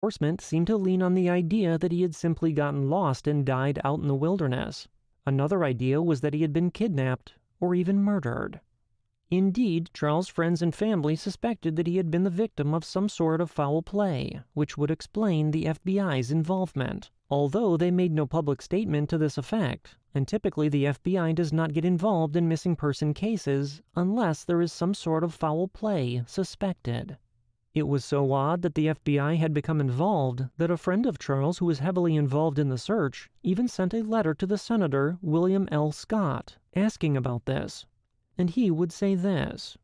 enforcement seemed to lean on the idea that he had simply gotten lost and died out in the wilderness. Another idea was that he had been kidnapped or even murdered. Indeed, Charles' friends and family suspected that he had been the victim of some sort of foul play, which would explain the FBI's involvement, although they made no public statement to this effect, and typically the FBI does not get involved in missing person cases unless there is some sort of foul play suspected. It was so odd that the FBI had become involved that a friend of Charles who was heavily involved in the search even sent a letter to the Senator William L. Scott asking about this. And he would say this,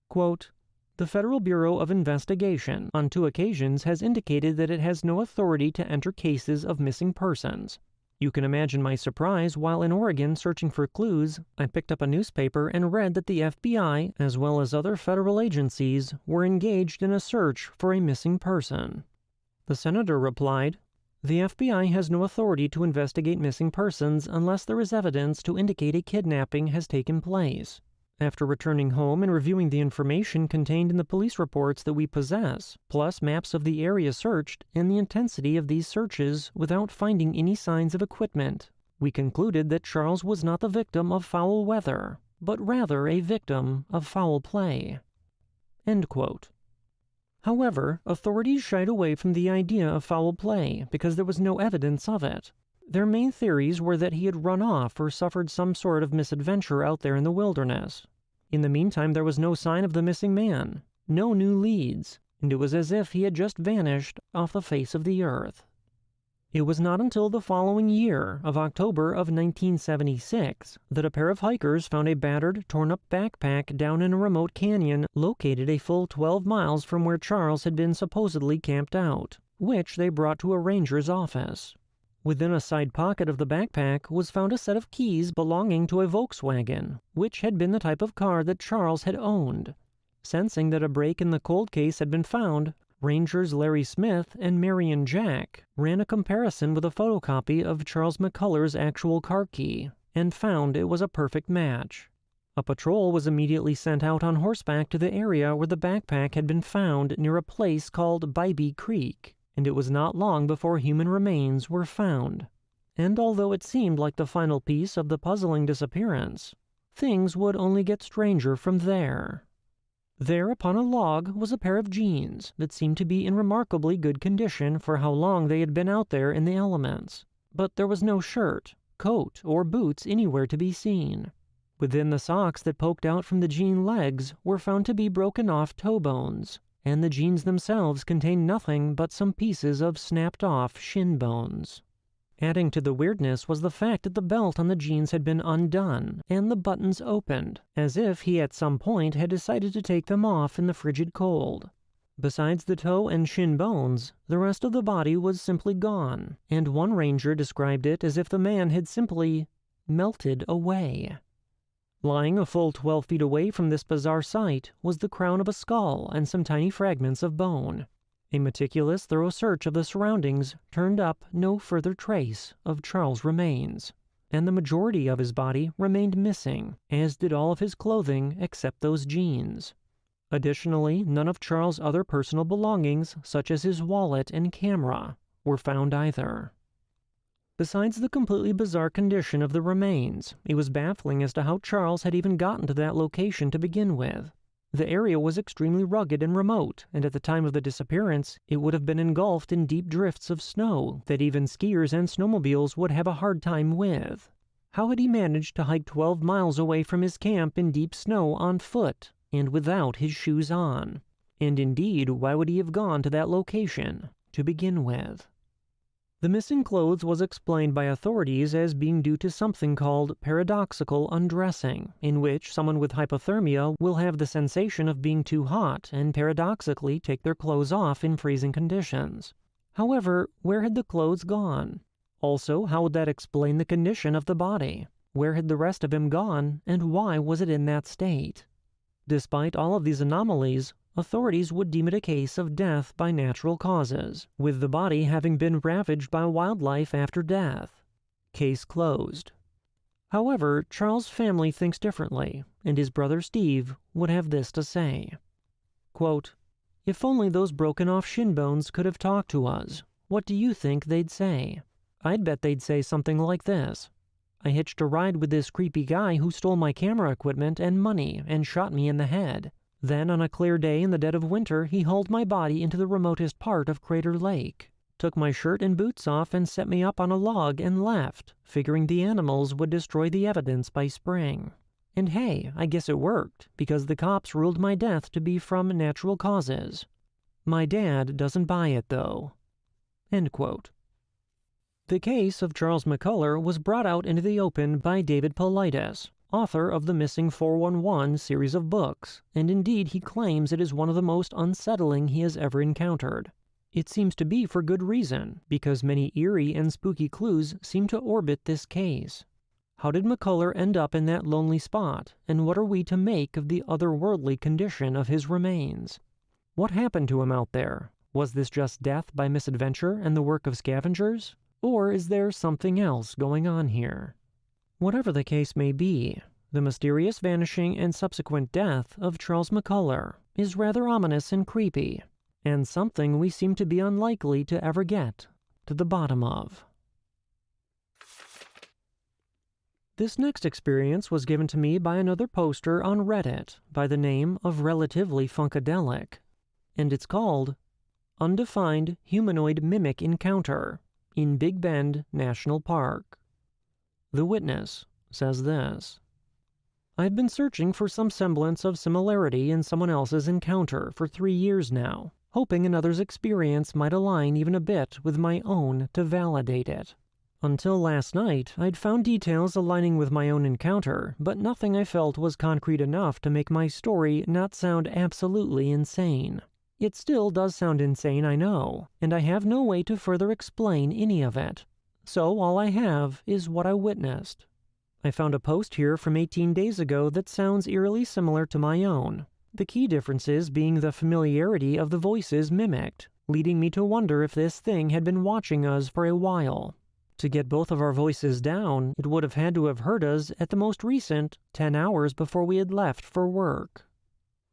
quote, "The Federal Bureau of Investigation on 2 occasions has indicated that it has no authority to enter cases of missing persons. You can imagine my surprise while in Oregon searching for clues, I picked up a newspaper and read that the FBI, as well as other federal agencies, were engaged in a search for a missing person." The senator replied, "The FBI has no authority to investigate missing persons unless there is evidence to indicate a kidnapping has taken place. After returning home and reviewing the information contained in the police reports that we possess, plus maps of the area searched and the intensity of these searches without finding any signs of equipment, we concluded that Charles was not the victim of foul weather, but rather a victim of foul play." End quote. However, authorities shied away from the idea of foul play because there was no evidence of it. Their main theories were that he had run off or suffered some sort of misadventure out there in the wilderness. In the meantime, there was no sign of the missing man, no new leads, and it was as if he had just vanished off the face of the earth. It was not until the following year, of October of 1976, that a pair of hikers found a battered, torn-up backpack down in a remote canyon located a full 12 miles from where Charles had been supposedly camped out, which they brought to a ranger's office. Within a side pocket of the backpack was found a set of keys belonging to a Volkswagen, which had been the type of car that Charles had owned. Sensing that a break in the cold case had been found, Rangers Larry Smith and Marion Jack ran a comparison with a photocopy of Charles McCullers' actual car key, and found it was a perfect match. A patrol was immediately sent out on horseback to the area where the backpack had been found near a place called Bybee Creek, and it was not long before human remains were found. And although it seemed like the final piece of the puzzling disappearance, things would only get stranger from there. There upon a log was a pair of jeans that seemed to be in remarkably good condition for how long they had been out there in the elements, but there was no shirt, coat, or boots anywhere to be seen. Within the socks that poked out from the jean legs were found to be broken off toe bones, and the jeans themselves contained nothing but some pieces of snapped-off shin bones. Adding to the weirdness was the fact that the belt on the jeans had been undone, and the buttons opened, as if he at some point had decided to take them off in the frigid cold. Besides the toe and shin bones, the rest of the body was simply gone, and one ranger described it as if the man had simply melted away. Lying a full 12 feet away from this bizarre sight was the crown of a skull and some tiny fragments of bone. A meticulous, thorough search of the surroundings turned up no further trace of Charles' remains, and the majority of his body remained missing, as did all of his clothing except those jeans. Additionally, none of Charles' other personal belongings, such as his wallet and camera, were found either. Besides the completely bizarre condition of the remains, it was baffling as to how Charles had even gotten to that location to begin with. The area was extremely rugged and remote, and at the time of the disappearance, it would have been engulfed in deep drifts of snow that even skiers and snowmobiles would have a hard time with. How had he managed to hike 12 miles away from his camp in deep snow on foot, and without his shoes on? And indeed, why would he have gone to that location to begin with? The missing clothes was explained by authorities as being due to something called paradoxical undressing, in which someone with hypothermia will have the sensation of being too hot and paradoxically take their clothes off in freezing conditions. However, where had the clothes gone? Also, how would that explain the condition of the body? Where had the rest of him gone, and why was it in that state? Despite all of these anomalies, authorities would deem it a case of death by natural causes, with the body having been ravaged by wildlife after death. Case closed. However, Charles' family thinks differently, and his brother Steve would have this to say. Quote, If only those broken-off shin bones could have talked to us. What do you think they'd say? I'd bet they'd say something like this. I hitched a ride with this creepy guy who stole my camera equipment and money and shot me in the head. Then, on a clear day in the dead of winter, he hauled my body into the remotest part of Crater Lake, took my shirt and boots off and set me up on a log and left, figuring the animals would destroy the evidence by spring. And hey, I guess it worked, because the cops ruled my death to be from natural causes. My dad doesn't buy it, though. End quote. The case of Charles McCullough was brought out into the open by David Paulides, author of the Missing 411 series of books, and indeed he claims it is one of the most unsettling he has ever encountered. It seems to be for good reason, because many eerie and spooky clues seem to orbit this case. How did McCullough end up in that lonely spot, and what are we to make of the otherworldly condition of his remains? What happened to him out there? Was this just death by misadventure and the work of scavengers? Or is there something else going on here? Whatever the case may be, the mysterious vanishing and subsequent death of Charles McCullough is rather ominous and creepy, and something we seem to be unlikely to ever get to the bottom of. This next experience was given to me by another poster on Reddit by the name of Relatively Funkadelic, and it's called Undefined Humanoid Mimic Encounter in Big Bend National Park. The witness says this: I've been searching for some semblance of similarity in someone else's encounter for 3 years now, hoping another's experience might align even a bit with my own to validate it. Until last night, I'd found details aligning with my own encounter, but nothing I felt was concrete enough to make my story not sound absolutely insane. It still does sound insane, I know, and I have no way to further explain any of it. So all I have is what I witnessed. I found a post here from 18 days ago that sounds eerily similar to my own, the key differences being the familiarity of the voices mimicked, leading me to wonder if this thing had been watching us for a while. To get both of our voices down, it would have had to have heard us at the most recent 10 hours before we had left for work.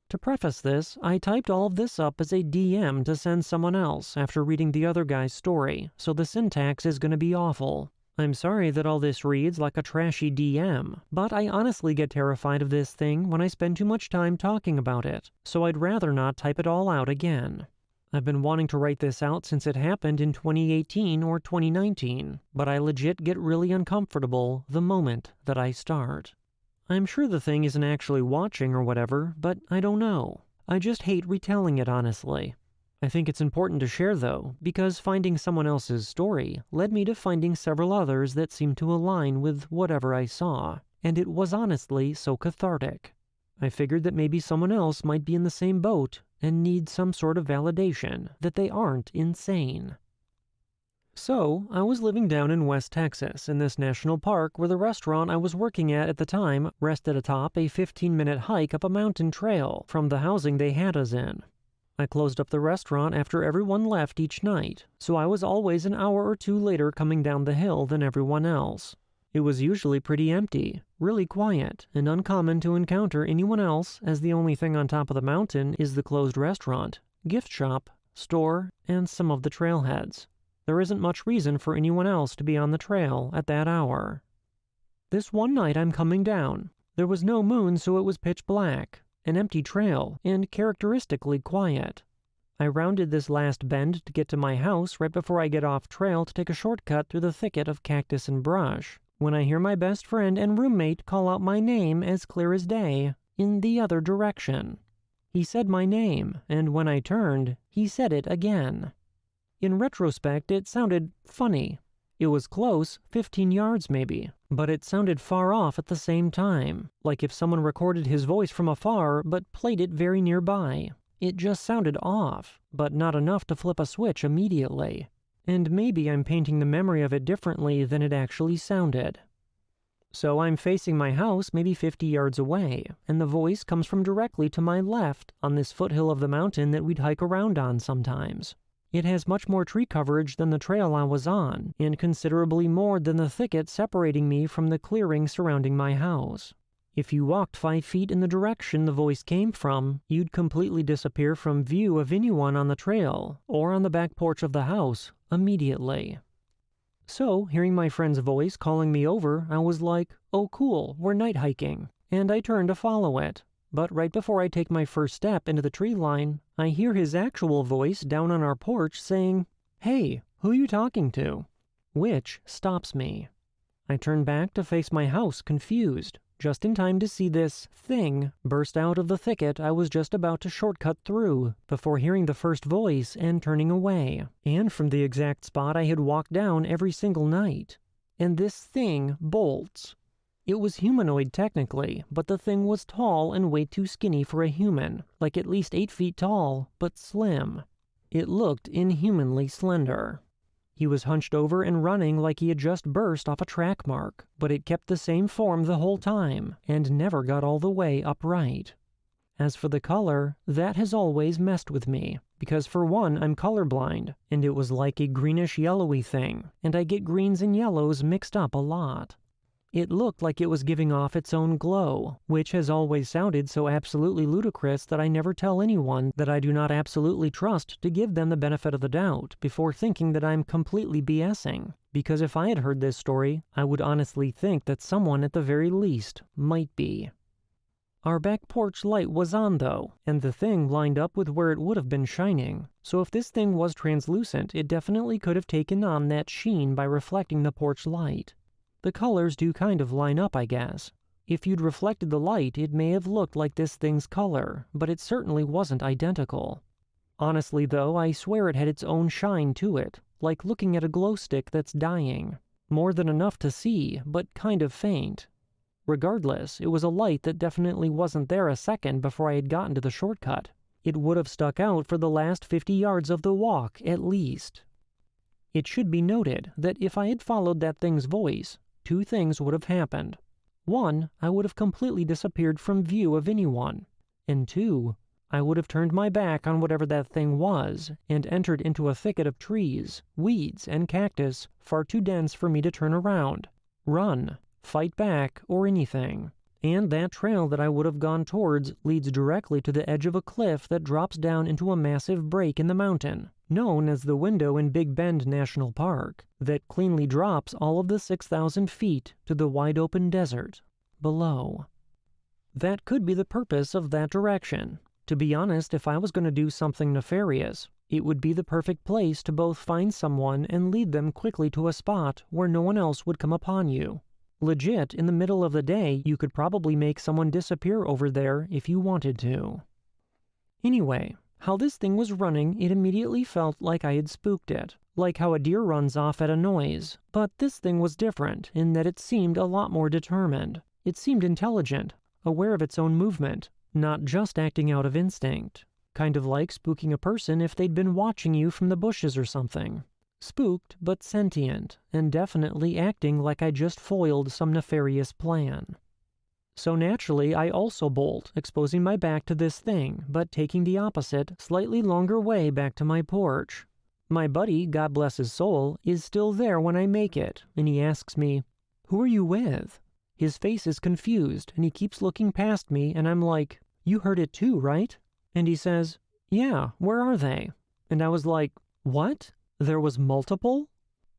To preface this, I typed all of this up as a DM to send someone else after reading the other guy's story, so the syntax is going to be awful. I'm sorry that all this reads like a trashy DM, but I honestly get terrified of this thing when I spend too much time talking about it, so I'd rather not type it all out again. I've been wanting to write this out since it happened in 2018 or 2019, but I legit get really uncomfortable the moment that I start. I'm sure the thing isn't actually watching or whatever, but I don't know. I just hate retelling it, honestly. I think it's important to share, though, because finding someone else's story led me to finding several others that seemed to align with whatever I saw, and it was honestly so cathartic. I figured that maybe someone else might be in the same boat and need some sort of validation that they aren't insane. So, I was living down in West Texas in this national park where the restaurant I was working at the time rested atop a 15-minute hike up a mountain trail from the housing they had us in. I closed up the restaurant after everyone left each night, so I was always an hour or two later coming down the hill than everyone else. It was usually pretty empty, really quiet, and uncommon to encounter anyone else as the only thing on top of the mountain is the closed restaurant, gift shop, store, and some of the trailheads. There isn't much reason for anyone else to be on the trail at that hour. This one night I'm coming down. There was no moon, so it was pitch black, an empty trail, and characteristically quiet. I rounded this last bend to get to my house right before I get off trail to take a shortcut through the thicket of cactus and brush, when I hear my best friend and roommate call out my name as clear as day, in the other direction. He said my name, and when I turned, he said it again. In retrospect, it sounded funny. It was close, 15 yards maybe, but it sounded far off at the same time, like if someone recorded his voice from afar but played it very nearby. It just sounded off, but not enough to flip a switch immediately. And maybe I'm painting the memory of it differently than it actually sounded. So I'm facing my house maybe 50 yards away, and the voice comes from directly to my left on this foothill of the mountain that we'd hike around on sometimes. It has much more tree coverage than the trail I was on, and considerably more than the thicket separating me from the clearing surrounding my house. If you walked 5 feet in the direction the voice came from, you'd completely disappear from view of anyone on the trail or on the back porch of the house immediately. So, hearing my friend's voice calling me over, I was like, oh cool, we're night hiking, and I turned to follow it. But right before I take my first step into the tree line, I hear his actual voice down on our porch saying, "Hey, who you talking to?" Which stops me. I turn back to face my house confused, just in time to see this thing burst out of the thicket I was just about to shortcut through before hearing the first voice and turning away, and from the exact spot I had walked down every single night. And this thing bolts. It was humanoid technically, but the thing was tall and way too skinny for a human, like at least 8 feet tall, but slim. It looked inhumanly slender. He was hunched over and running like he had just burst off a track mark, but it kept the same form the whole time, and never got all the way upright. As for the color, that has always messed with me, because for one, I'm colorblind, and it was like a greenish-yellowy thing, and I get greens and yellows mixed up a lot. It looked like it was giving off its own glow, which has always sounded so absolutely ludicrous that I never tell anyone that I do not absolutely trust to give them the benefit of the doubt before thinking that I'm completely BSing, because if I had heard this story, I would honestly think that someone at the very least might be. Our back porch light was on though, and the thing lined up with where it would have been shining, so if this thing was translucent, it definitely could have taken on that sheen by reflecting the porch light. The colors do kind of line up, I guess. If you'd reflected the light, it may have looked like this thing's color, but it certainly wasn't identical. Honestly though, I swear it had its own shine to it, like looking at a glow stick that's dying. More than enough to see, but kind of faint. Regardless, it was a light that definitely wasn't there a second before I had gotten to the shortcut. It would have stuck out for the last 50 yards of the walk, at least. It should be noted that if I had followed that thing's voice, 2 things would have happened. 1, I would have completely disappeared from view of anyone. And 2, I would have turned my back on whatever that thing was and entered into a thicket of trees, weeds, and cactus far too dense for me to turn around, run, fight back, or anything. And that trail that I would have gone towards leads directly to the edge of a cliff that drops down into a massive break in the mountain, known as the Window in Big Bend National Park, that cleanly drops all of the 6,000 feet to the wide-open desert below. That could be the purpose of that direction. To be honest, if I was going to do something nefarious, it would be the perfect place to both find someone and lead them quickly to a spot where no one else would come upon you. Legit, in the middle of the day, you could probably make someone disappear over there if you wanted to. Anyway, how this thing was running, it immediately felt like I had spooked it, like how a deer runs off at a noise, but this thing was different in that it seemed a lot more determined. It seemed intelligent, aware of its own movement, not just acting out of instinct, kind of like spooking a person if they'd been watching you from the bushes or something. Spooked, but sentient, and definitely acting like I just foiled some nefarious plan. So naturally, I also bolt, exposing my back to this thing, but taking the opposite, slightly longer way back to my porch. My buddy, God bless his soul, is still there when I make it, and he asks me, "Who are you with?" His face is confused, and he keeps looking past me, and I'm like, "You heard it too, right?" And he says, "Yeah, where are they?" And I was like, "What? There was multiple?"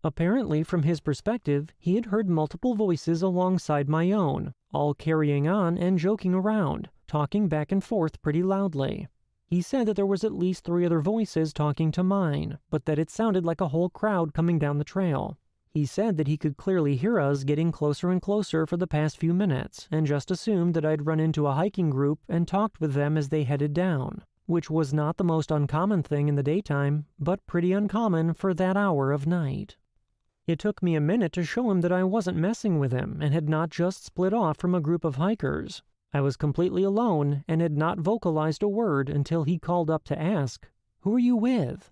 Apparently, from his perspective, he had heard multiple voices alongside my own, all carrying on and joking around, talking back and forth pretty loudly. He said that there was at least 3 other voices talking to mine, but that it sounded like a whole crowd coming down the trail. He said that he could clearly hear us getting closer and closer for the past few minutes, and just assumed that I'd run into a hiking group and talked with them as they headed down, which was not the most uncommon thing in the daytime, but pretty uncommon for that hour of night. It took me a minute to show him that I wasn't messing with him and had not just split off from a group of hikers. I was completely alone and had not vocalized a word until he called up to ask, "Who are you with?"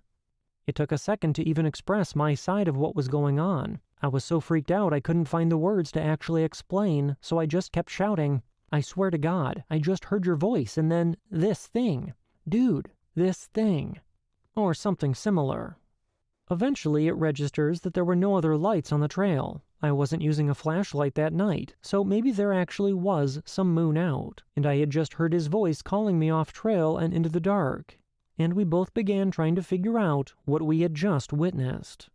It took a second to even express my side of what was going on. I was so freaked out I couldn't find the words to actually explain, so I just kept shouting, "I swear to God, I just heard your voice and then this thing. Dude, this thing." Or something similar. Eventually, it registers that there were no other lights on the trail, I wasn't using a flashlight that night, so maybe there actually was some moon out, and I had just heard his voice calling me off trail and into the dark. And we both began trying to figure out what we had just witnessed.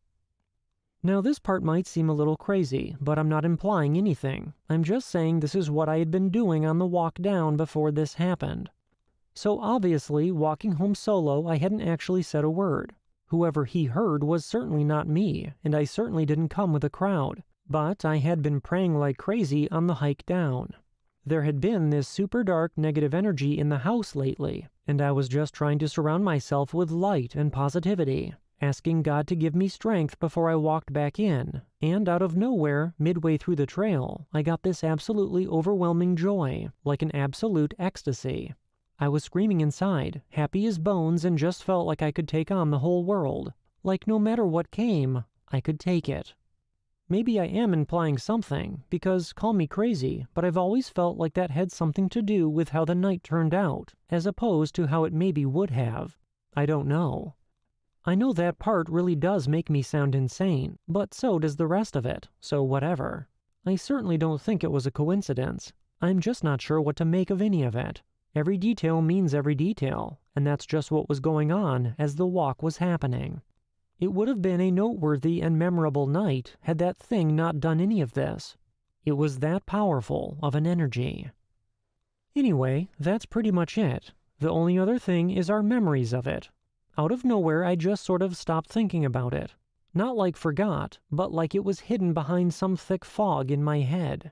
Now this part might seem a little crazy, but I'm not implying anything. I'm just saying this is what I had been doing on the walk down before this happened. So obviously, walking home solo, I hadn't actually said a word. Whoever he heard was certainly not me, and I certainly didn't come with a crowd. But I had been praying like crazy on the hike down. There had been this super dark negative energy in the house lately, and I was just trying to surround myself with light and positivity, asking God to give me strength before I walked back in, and out of nowhere, midway through the trail, I got this absolutely overwhelming joy, like an absolute ecstasy. I was screaming inside, happy as bones, and just felt like I could take on the whole world. Like no matter what came, I could take it. Maybe I am implying something, because call me crazy, but I've always felt like that had something to do with how the night turned out, as opposed to how it maybe would have. I don't know. I know that part really does make me sound insane, but so does the rest of it, so whatever. I certainly don't think it was a coincidence. I'm just not sure what to make of any of it. Every detail means every detail, and that's just what was going on as the walk was happening. It would have been a noteworthy and memorable night had that thing not done any of this. It was that powerful of an energy. Anyway, that's pretty much it. The only other thing is our memories of it. Out of nowhere, I just sort of stopped thinking about it. Not like forgot, but like it was hidden behind some thick fog in my head.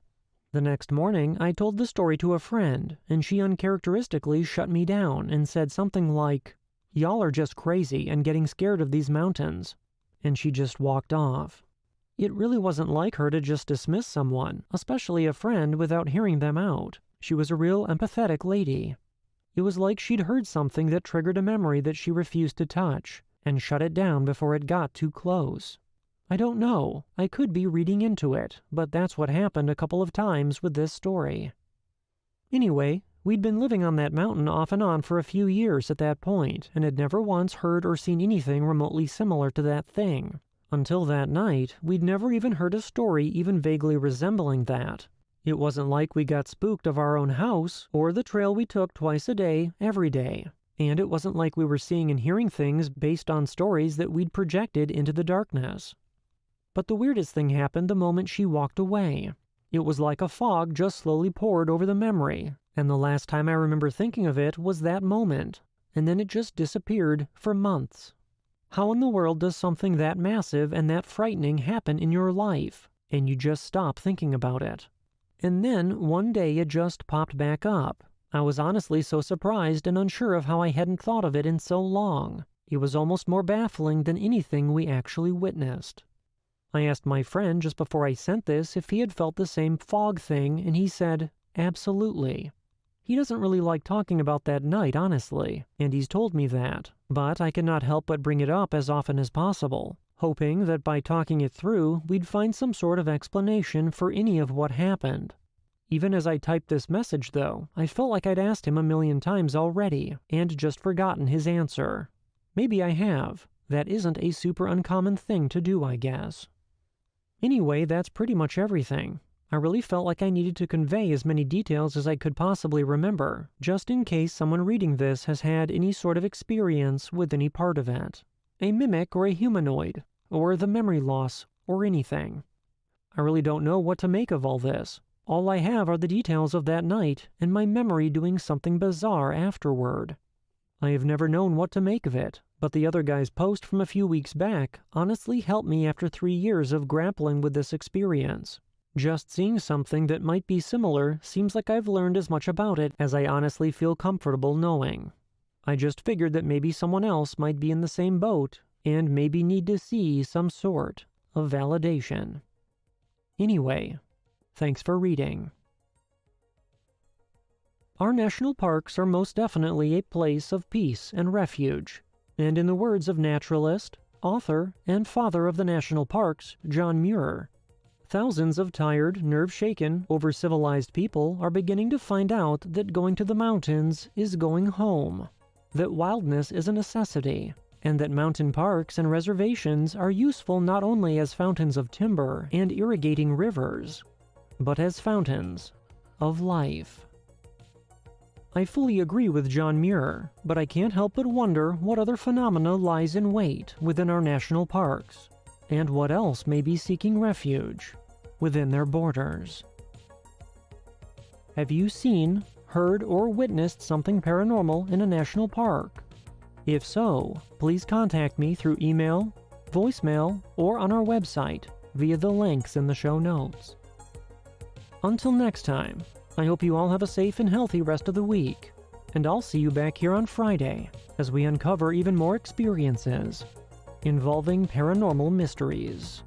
The next morning, I told the story to a friend, and she uncharacteristically shut me down and said something like, "Y'all are just crazy and getting scared of these mountains." And she just walked off. It really wasn't like her to just dismiss someone, especially a friend, without hearing them out. She was a real empathetic lady. It was like she'd heard something that triggered a memory that she refused to touch, and shut it down before it got too close. I don't know. I could be reading into it, but that's what happened a couple of times with this story. Anyway, we'd been living on that mountain off and on for a few years at that point, and had never once heard or seen anything remotely similar to that thing. Until that night, we'd never even heard a story even vaguely resembling that. It wasn't like we got spooked of our own house, or the trail we took twice a day, every day. And it wasn't like we were seeing and hearing things based on stories that we'd projected into the darkness. But the weirdest thing happened the moment she walked away. It was like a fog just slowly poured over the memory, and the last time I remember thinking of it was that moment, and then it just disappeared for months. How in the world does something that massive and that frightening happen in your life, and you just stop thinking about it? And then, one day it just popped back up. I was honestly so surprised and unsure of how I hadn't thought of it in so long. It was almost more baffling than anything we actually witnessed. I asked my friend just before I sent this if he had felt the same fog thing, and he said, absolutely. He doesn't really like talking about that night, honestly, and he's told me that, but I cannot help but bring it up as often as possible, hoping that by talking it through, we'd find some sort of explanation for any of what happened. Even as I typed this message, though, I felt like I'd asked him a million times already, and just forgotten his answer. Maybe I have. That isn't a super uncommon thing to do, I guess. Anyway, that's pretty much everything. I really felt like I needed to convey as many details as I could possibly remember, just in case someone reading this has had any sort of experience with any part of it. A mimic or a humanoid, or the memory loss, or anything. I really don't know what to make of all this. All I have are the details of that night, and my memory doing something bizarre afterward. I have never known what to make of it, but the other guy's post from a few weeks back honestly helped me after 3 years of grappling with this experience. Just seeing something that might be similar seems like I've learned as much about it as I honestly feel comfortable knowing. I just figured that maybe someone else might be in the same boat, and maybe need to see some sort of validation. Anyway, thanks for reading. Our national parks are most definitely a place of peace and refuge, and in the words of naturalist, author, and father of the national parks, John Muir, thousands of tired, nerve-shaken, over-civilized people are beginning to find out that going to the mountains is going home, that wildness is a necessity, and that mountain parks and reservations are useful not only as fountains of timber and irrigating rivers, but as fountains of life. I fully agree with John Muir, but I can't help but wonder what other phenomena lies in wait within our national parks, and what else may be seeking refuge within their borders. Have you seen, heard, or witnessed something paranormal in a national park? If so, please contact me through email, voicemail, or on our website via the links in the show notes. Until next time, I hope you all have a safe and healthy rest of the week, and I'll see you back here on Friday as we uncover even more experiences involving paranormal mysteries.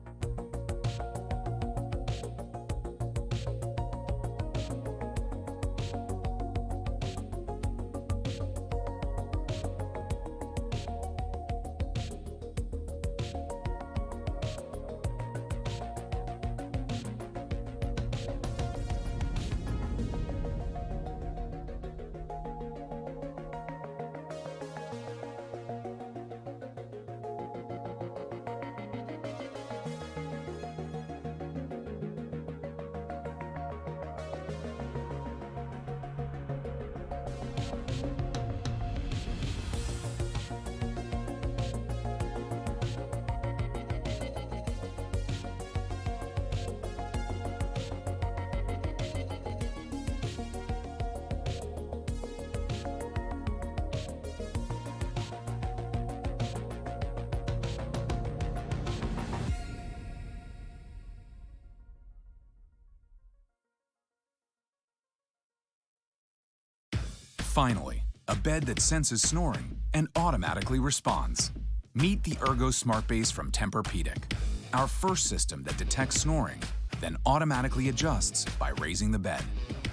Finally, a bed that senses snoring and automatically responds. Meet the Ergo Smart Base from Tempur-Pedic, our first system that detects snoring, then automatically adjusts by raising the bed.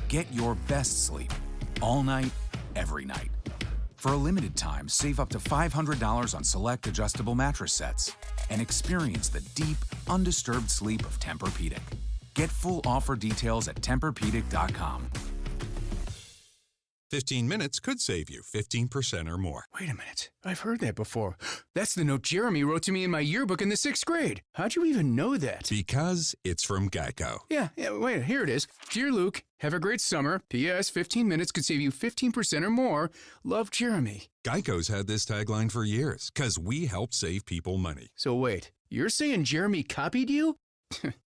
Get your best sleep, all night, every night. For a limited time, save up to $500 on select adjustable mattress sets and experience the deep, undisturbed sleep of Tempur-Pedic. Get full offer details at TempurPedic.com. 15 minutes could save you 15% or more. Wait a minute. I've heard that before. That's the note Jeremy wrote to me in my yearbook in the 6th grade. How'd you even know that? Because it's from Geico. Yeah, wait, here it is. Dear Luke, have a great summer. P.S. 15 minutes could save you 15% or more. Love, Jeremy. Geico's had this tagline for years, because we help save people money. So wait, you're saying Jeremy copied you?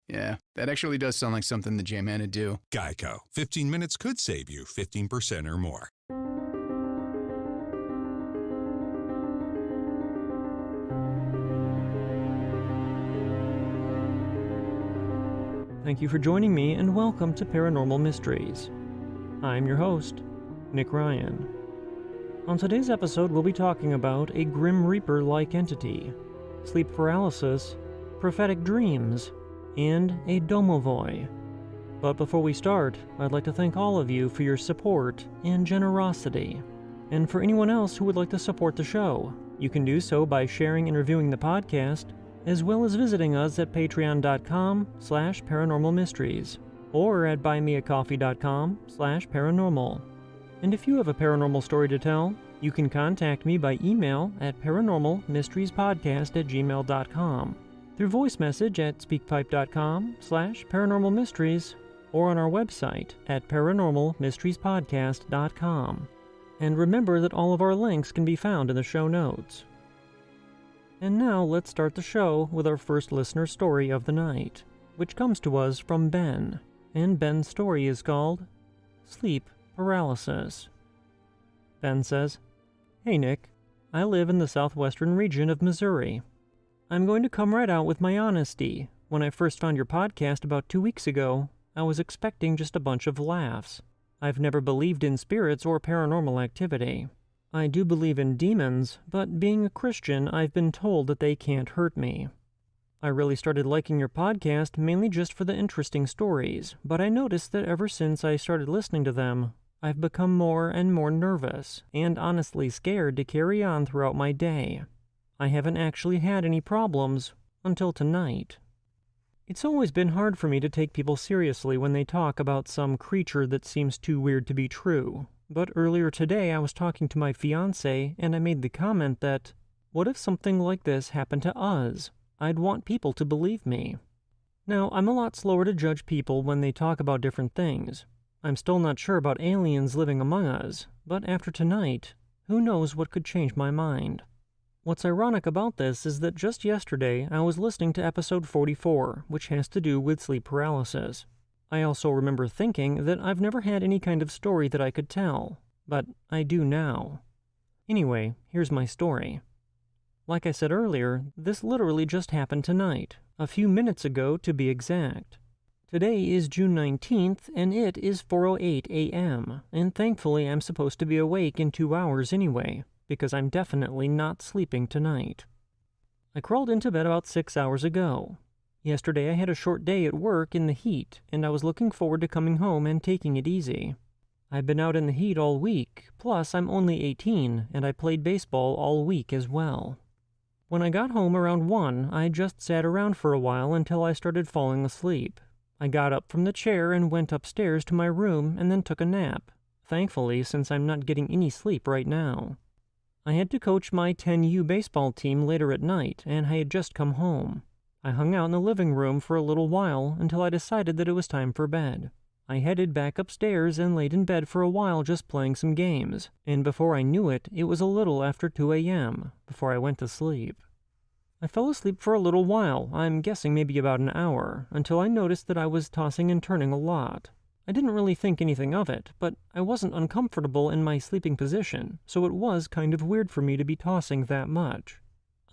Yeah, that actually does sound like something the J-Man would do. Geico. 15 minutes could save you 15% or more. Thank you for joining me, and welcome to Paranormal Mysteries. I'm your host, Nick Ryan. On today's episode, we'll be talking about a Grim Reaper-like entity, sleep paralysis, prophetic dreams, and a Domovoy. But before we start, I'd like to thank all of you for your support and generosity. And for anyone else who would like to support the show, you can do so by sharing and reviewing the podcast, as well as visiting us at patreon.com/paranormalmysteries, or at buymeacoffee.com/paranormal. And if you have a paranormal story to tell, you can contact me by email at paranormalmysteriespodcast@gmail.com, through voice message at speakpipe.com/paranormalmysteries, or on our website at paranormalmysteriespodcast.com. And remember that all of our links can be found in the show notes. And now let's start the show with our first listener story of the night, which comes to us from Ben, and Ben's story is called Sleep Paralysis. Ben says, "Hey Nick, I live in the southwestern region of Missouri. I'm going to come right out with my honesty. When I first found your podcast about 2 weeks ago, I was expecting just a bunch of laughs. I've never believed in spirits or paranormal activity. I do believe in demons, but being a Christian, I've been told that they can't hurt me. I really started liking your podcast mainly just for the interesting stories, but I noticed that ever since I started listening to them, I've become more and more nervous, and honestly scared to carry on throughout my day. I haven't actually had any problems until tonight. It's always been hard for me to take people seriously when they talk about some creature that seems too weird to be true. But earlier today I was talking to my fiancé and I made the comment that What if something like this happened to us? I'd want people to believe me. Now, I'm a lot slower to judge people when they talk about different things. I'm still not sure about aliens living among us, but after tonight, who knows what could change my mind. What's ironic about this is that just yesterday I was listening to episode 44, which has to do with sleep paralysis. I also remember thinking that I've never had any kind of story that I could tell, but I do now. Anyway, here's my story. Like I said earlier, this literally just happened tonight, a few minutes ago to be exact. Today is June 19th, and it is 4:08 a.m., and thankfully I'm supposed to be awake in 2 hours anyway, because I'm definitely not sleeping tonight. I crawled into bed about 6 hours ago. Yesterday I had a short day at work in the heat, and I was looking forward to coming home and taking it easy. I've been out in the heat all week, plus I'm only 18, and I played baseball all week as well. When I got home around 1, I just sat around for a while until I started falling asleep. I got up from the chair and went upstairs to my room and then took a nap, thankfully since I'm not getting any sleep right now. I had to coach my 10U baseball team later at night, and I had just come home. I hung out in the living room for a little while until I decided that it was time for bed. I headed back upstairs and laid in bed for a while just playing some games, and before I knew it, it was a little after 2 a.m. before I went to sleep. I fell asleep for a little while, I'm guessing maybe about an hour, until I noticed that I was tossing and turning a lot. I didn't really think anything of it, but I wasn't uncomfortable in my sleeping position, so it was kind of weird for me to be tossing that much.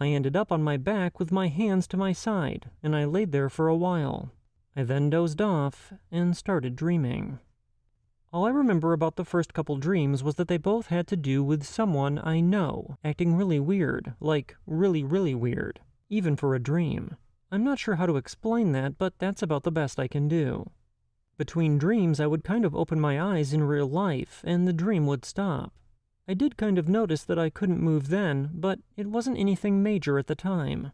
I ended up on my back with my hands to my side, and I laid there for a while. I then dozed off and started dreaming. All I remember about the first couple dreams was that they both had to do with someone I know, acting really weird, like really, really weird, even for a dream. I'm not sure how to explain that, but that's about the best I can do. Between dreams, I would kind of open my eyes in real life, and the dream would stop. I did kind of notice that I couldn't move then, but it wasn't anything major at the time.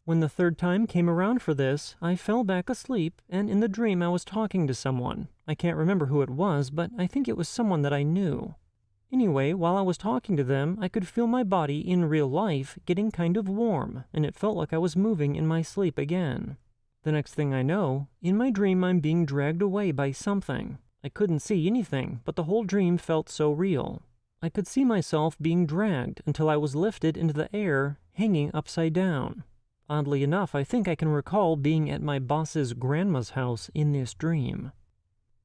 When the third time came around for this, I fell back asleep, and in the dream I was talking to someone. I can't remember who it was, but I think it was someone that I knew. Anyway, while I was talking to them, I could feel my body in real life getting kind of warm, and it felt like I was moving in my sleep again. The next thing I know, in my dream I'm being dragged away by something. I couldn't see anything, but the whole dream felt so real. I could see myself being dragged until I was lifted into the air, hanging upside down. Oddly enough, I think I can recall being at my boss's grandma's house in this dream.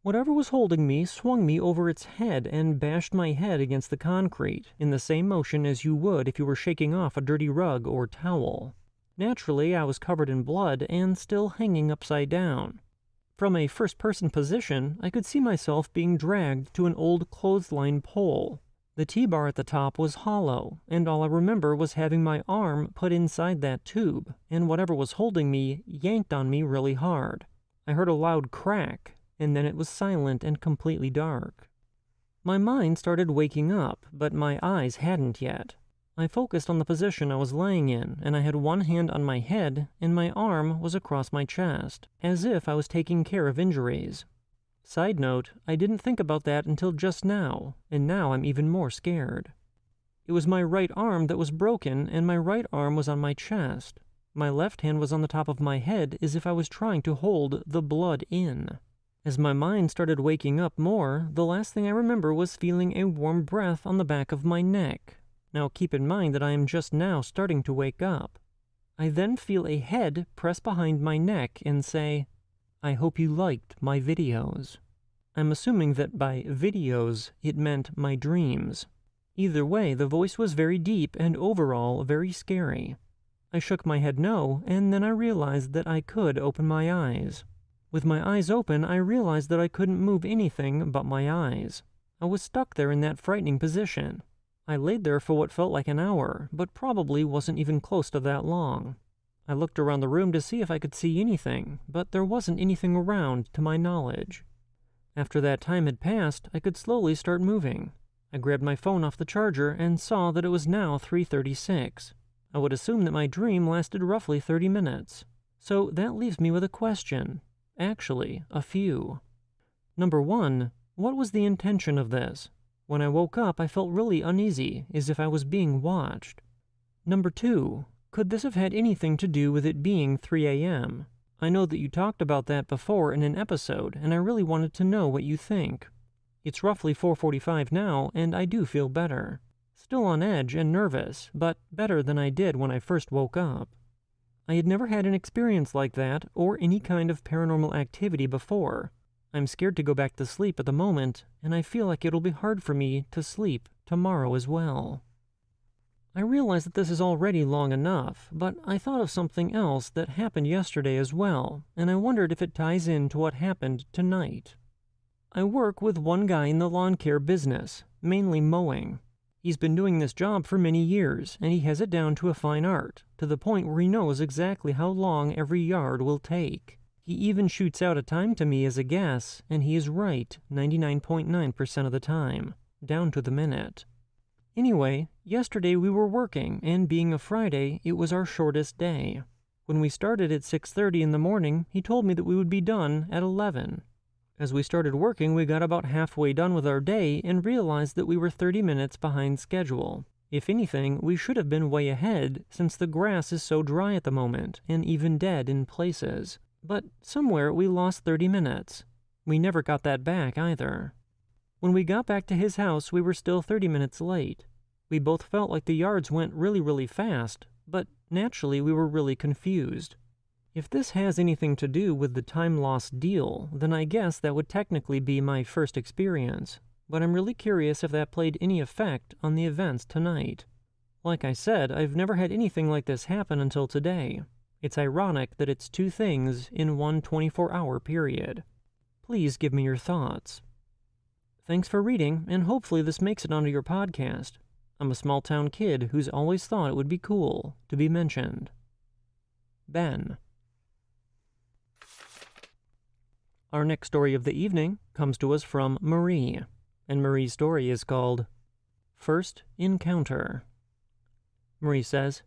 Whatever was holding me swung me over its head and bashed my head against the concrete in the same motion as you would if you were shaking off a dirty rug or towel. Naturally, I was covered in blood and still hanging upside down. From a first-person position, I could see myself being dragged to an old clothesline pole. The T-bar at the top was hollow, and all I remember was having my arm put inside that tube, and whatever was holding me yanked on me really hard. I heard a loud crack, and then it was silent and completely dark. My mind started waking up, but my eyes hadn't yet. I focused on the position I was laying in, and I had one hand on my head, and my arm was across my chest, as if I was taking care of injuries. Side note, I didn't think about that until just now, and now I'm even more scared. It was my right arm that was broken, and my right arm was on my chest. My left hand was on the top of my head as if I was trying to hold the blood in. As my mind started waking up more, the last thing I remember was feeling a warm breath on the back of my neck. Now keep in mind that I am just now starting to wake up. I then feel a head press behind my neck and say, "I hope you liked my videos." I'm assuming that by videos, it meant my dreams. Either way, the voice was very deep and overall very scary. I shook my head no, and then I realized that I could open my eyes. With my eyes open, I realized that I couldn't move anything but my eyes. I was stuck there in that frightening position. I laid there for what felt like an hour, but probably wasn't even close to that long. I looked around the room to see if I could see anything, but there wasn't anything around to my knowledge. After that time had passed, I could slowly start moving. I grabbed my phone off the charger and saw that it was now 3:36. I would assume that my dream lasted roughly 30 minutes. So that leaves me with a question. Actually, a few. Number 1, what was the intention of this? When I woke up, I felt really uneasy, as if I was being watched. Number 2. Could this have had anything to do with it being 3 a.m.? I know that you talked about that before in an episode, and I really wanted to know what you think. It's roughly 4:45 now, and I do feel better. Still on edge and nervous, but better than I did when I first woke up. I had never had an experience like that or any kind of paranormal activity before. I'm scared to go back to sleep at the moment, and I feel like it'll be hard for me to sleep tomorrow as well. I realize that this is already long enough, but I thought of something else that happened yesterday as well, and I wondered if it ties into what happened tonight. I work with one guy in the lawn care business, mainly mowing. He's been doing this job for many years, and he has it down to a fine art, to the point where he knows exactly how long every yard will take. He even shoots out a time to me as a guess, and he is right 99.9% of the time, down to the minute. Anyway, yesterday we were working, and being a Friday, it was our shortest day. When we started at 6:30 in the morning, he told me that we would be done at 11. As we started working, we got about halfway done with our day and realized that we were 30 minutes behind schedule. If anything, we should have been way ahead, since the grass is so dry at the moment, and even dead in places. But somewhere we lost 30 minutes. We never got that back either. When we got back to his house, we were still 30 minutes late. We both felt like the yards went really fast, but naturally we were really confused. If this has anything to do with the time loss deal, then I guess that would technically be my first experience, but I'm really curious if that played any effect on the events tonight. Like I said, I've never had anything like this happen until today. It's ironic that it's two things in one 24-hour period. Please give me your thoughts. Thanks for reading, and hopefully this makes it onto your podcast. I'm a small-town kid who's always thought it would be cool to be mentioned. Ben. Our next story of the evening comes to us from Marie, and Marie's story is called First Encounter. Marie says,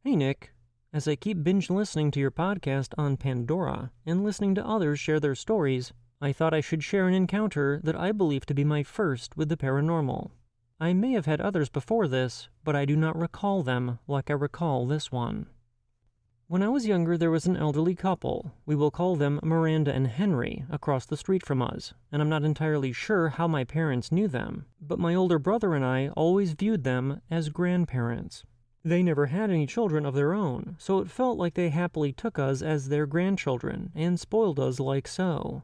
"Hey Nick, as I keep binge listening to your podcast on Pandora and listening to others share their stories, I thought I should share an encounter that I believe to be my first with the paranormal. I may have had others before this, but I do not recall them like I recall this one. When I was younger, there was an elderly couple, we will call them Miranda and Henry, across the street from us, and I'm not entirely sure how my parents knew them, but my older brother and I always viewed them as grandparents. They never had any children of their own, so it felt like they happily took us as their grandchildren and spoiled us like so.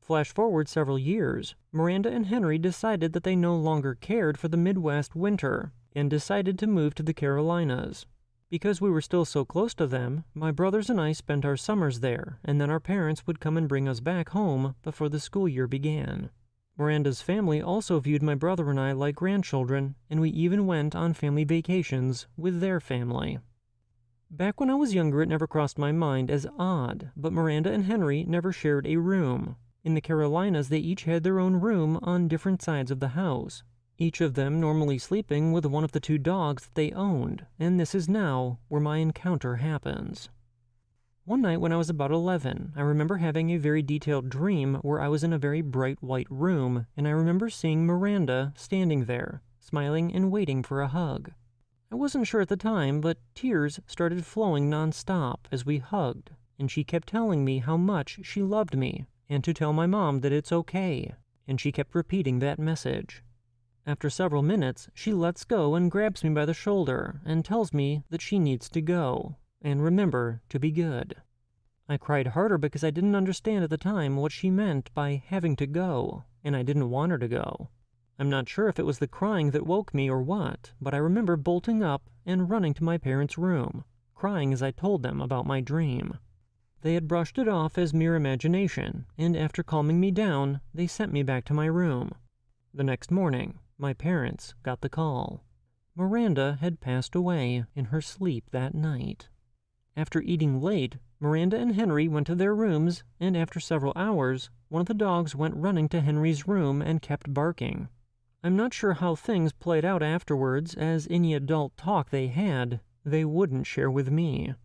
Flash forward several years, Miranda and Henry decided that they no longer cared for the Midwest winter and decided to move to the Carolinas. Because we were still so close to them, my brothers and I spent our summers there, and then our parents would come and bring us back home before the school year began. Miranda's family also viewed my brother and I like grandchildren, and we even went on family vacations with their family. Back when I was younger, it never crossed my mind as odd, but Miranda and Henry never shared a room. In the Carolinas, they each had their own room on different sides of the house, each of them normally sleeping with one of the two dogs that they owned, and this is now where my encounter happens. One night when I was about 11, I remember having a very detailed dream where I was in a very bright white room, and I remember seeing Miranda standing there, smiling and waiting for a hug. I wasn't sure at the time, but tears started flowing nonstop as we hugged, and she kept telling me how much she loved me, and to tell my mom that it's okay, and she kept repeating that message. After several minutes, she lets go and grabs me by the shoulder and tells me that she needs to go, and remember to be good. I cried harder because I didn't understand at the time what she meant by having to go, and I didn't want her to go. I'm not sure if it was the crying that woke me or what, but I remember bolting up and running to my parents' room, crying as I told them about my dream. They had brushed it off as mere imagination, and after calming me down, they sent me back to my room. The next morning, my parents got the call. Miranda had passed away in her sleep that night. After eating late, Miranda and Henry went to their rooms, and after several hours, one of the dogs went running to Henry's room and kept barking. I'm not sure how things played out afterwards, as any adult talk they had, they wouldn't share with me.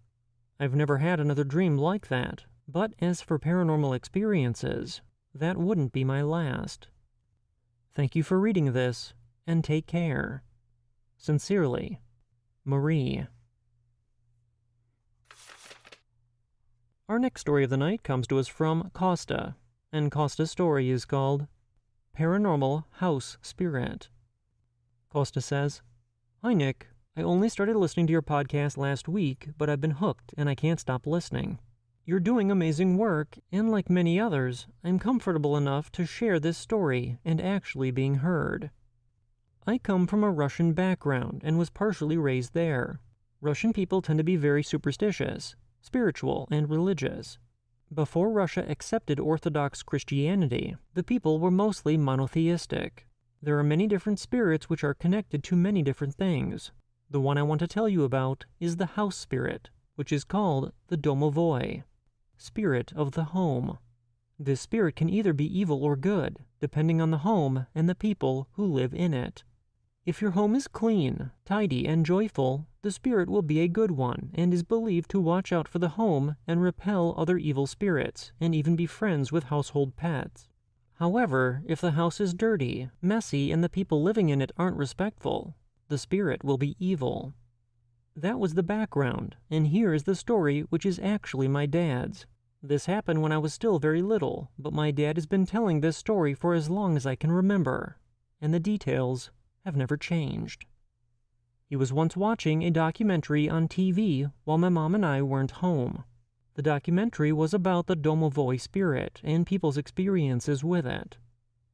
I've never had another dream like that, but as for paranormal experiences, that wouldn't be my last. Thank you for reading this, and take care. Sincerely, Marie. Our next story of the night comes to us from Costa, and Costa's story is called Paranormal House Spirit. Costa says, "Hi Nick, I only started listening to your podcast last week, but I've been hooked and I can't stop listening. You're doing amazing work, and like many others, I'm comfortable enough to share this story and actually being heard. I come from a Russian background and was partially raised there. Russian people tend to be very superstitious, spiritual, and religious. Before Russia accepted Orthodox Christianity, the people were mostly monotheistic. There are many different spirits which are connected to many different things. The one I want to tell you about is the house spirit, which is called the Domovoy, spirit of the home. This spirit can either be evil or good, depending on the home and the people who live in it. If your home is clean, tidy, and joyful, the spirit will be a good one and is believed to watch out for the home and repel other evil spirits and even be friends with household pets. However, if the house is dirty, messy, and the people living in it aren't respectful, the spirit will be evil." That was the background, and here is the story, which is actually my dad's. This happened when I was still very little, but my dad has been telling this story for as long as I can remember, and the details have never changed. He was once watching a documentary on TV while my mom and I weren't home. The documentary was about the Domovoy spirit and people's experiences with it.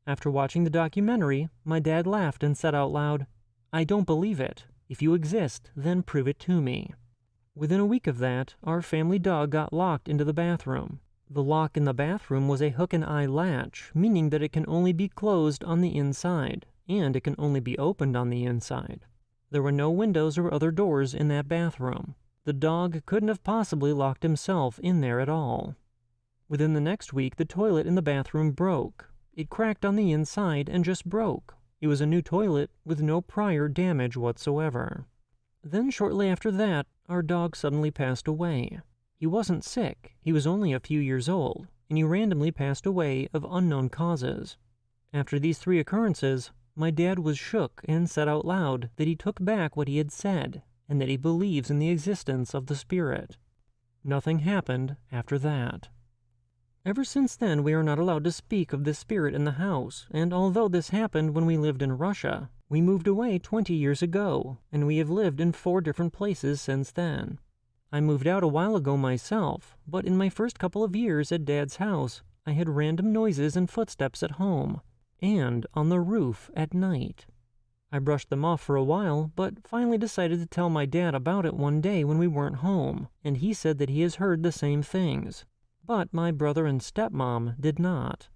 After watching the documentary, my dad laughed and said out loud, "I don't believe it. If you exist, then prove it to me." Within a week of that, our family dog got locked into the bathroom. The lock in the bathroom was a hook-and-eye latch, meaning that it can only be closed on the inside, and it can only be opened on the inside. There were no windows or other doors in that bathroom. The dog couldn't have possibly locked himself in there at all. Within the next week, the toilet in the bathroom broke. It cracked on the inside and just broke. It was a new toilet with no prior damage whatsoever. Then shortly after that, our dog suddenly passed away. He wasn't sick, he was only a few years old, and he randomly passed away of unknown causes. After these 3 occurrences, my dad was shook and said out loud that he took back what he had said, and that he believes in the existence of the spirit. Nothing happened after that. Ever since then, we are not allowed to speak of this spirit in the house, and although this happened when we lived in Russia, we moved away 20 years ago, and we have lived in 4 different places since then. I moved out a while ago myself, but in my first couple of years at Dad's house, I had random noises and footsteps at home, and on the roof at night. I brushed them off for a while, but finally decided to tell my dad about it one day when we weren't home, and he said that he has heard the same things. But my brother and stepmom did not.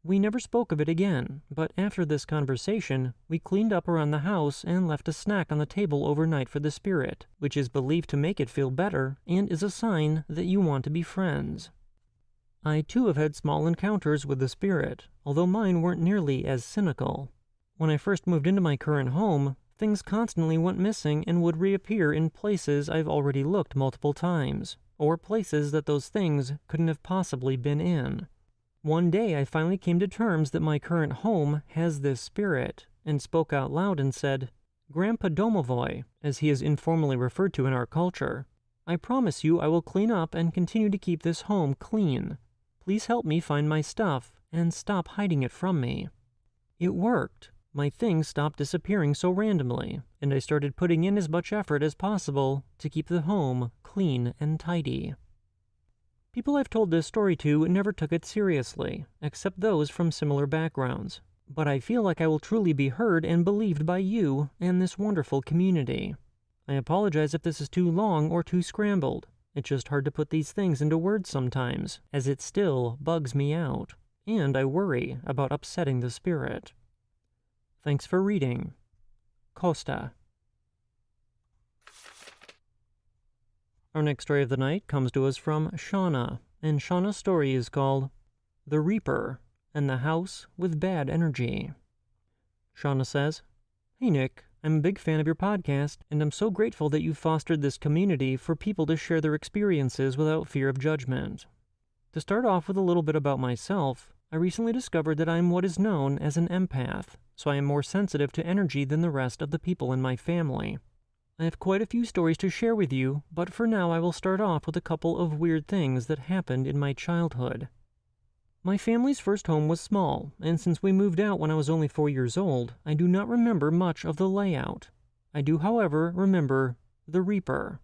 We never spoke of it again, but after this conversation, we cleaned up around the house and left a snack on the table overnight for the spirit, which is believed to make it feel better and is a sign that you want to be friends. I too have had small encounters with the spirit, although mine weren't nearly as cynical. When I first moved into my current home, things constantly went missing and would reappear in places I've already looked multiple times, or places that those things couldn't have possibly been in. One day I finally came to terms that my current home has this spirit, and spoke out loud and said, "Grandpa Domovoy," as he is informally referred to in our culture, "I promise you I will clean up and continue to keep this home clean. Please help me find my stuff and stop hiding it from me." It worked. My things stopped disappearing so randomly, and I started putting in as much effort as possible to keep the home clean and tidy. People I've told this story to never took it seriously, except those from similar backgrounds, but I feel like I will truly be heard and believed by you and this wonderful community. I apologize if this is too long or too scrambled. It's just hard to put these things into words sometimes, as it still bugs me out, and I worry about upsetting the spirit. Thanks for reading. Costa. Our next story of the night comes to us from Shauna, and Shauna's story is called The Reaper and the House with Bad Energy. Shauna says, "Hey Nick, I'm a big fan of your podcast, and I'm so grateful that you've fostered this community for people to share their experiences without fear of judgment. To start off with a little bit about myself, I recently discovered that I'm what is known as an empath, so I am more sensitive to energy than the rest of the people in my family. I have quite a few stories to share with you, but for now I will start off with a couple of weird things that happened in my childhood. My family's first home was small, and since we moved out when I was only 4 years old, I do not remember much of the layout. I do, however, remember the Reaper.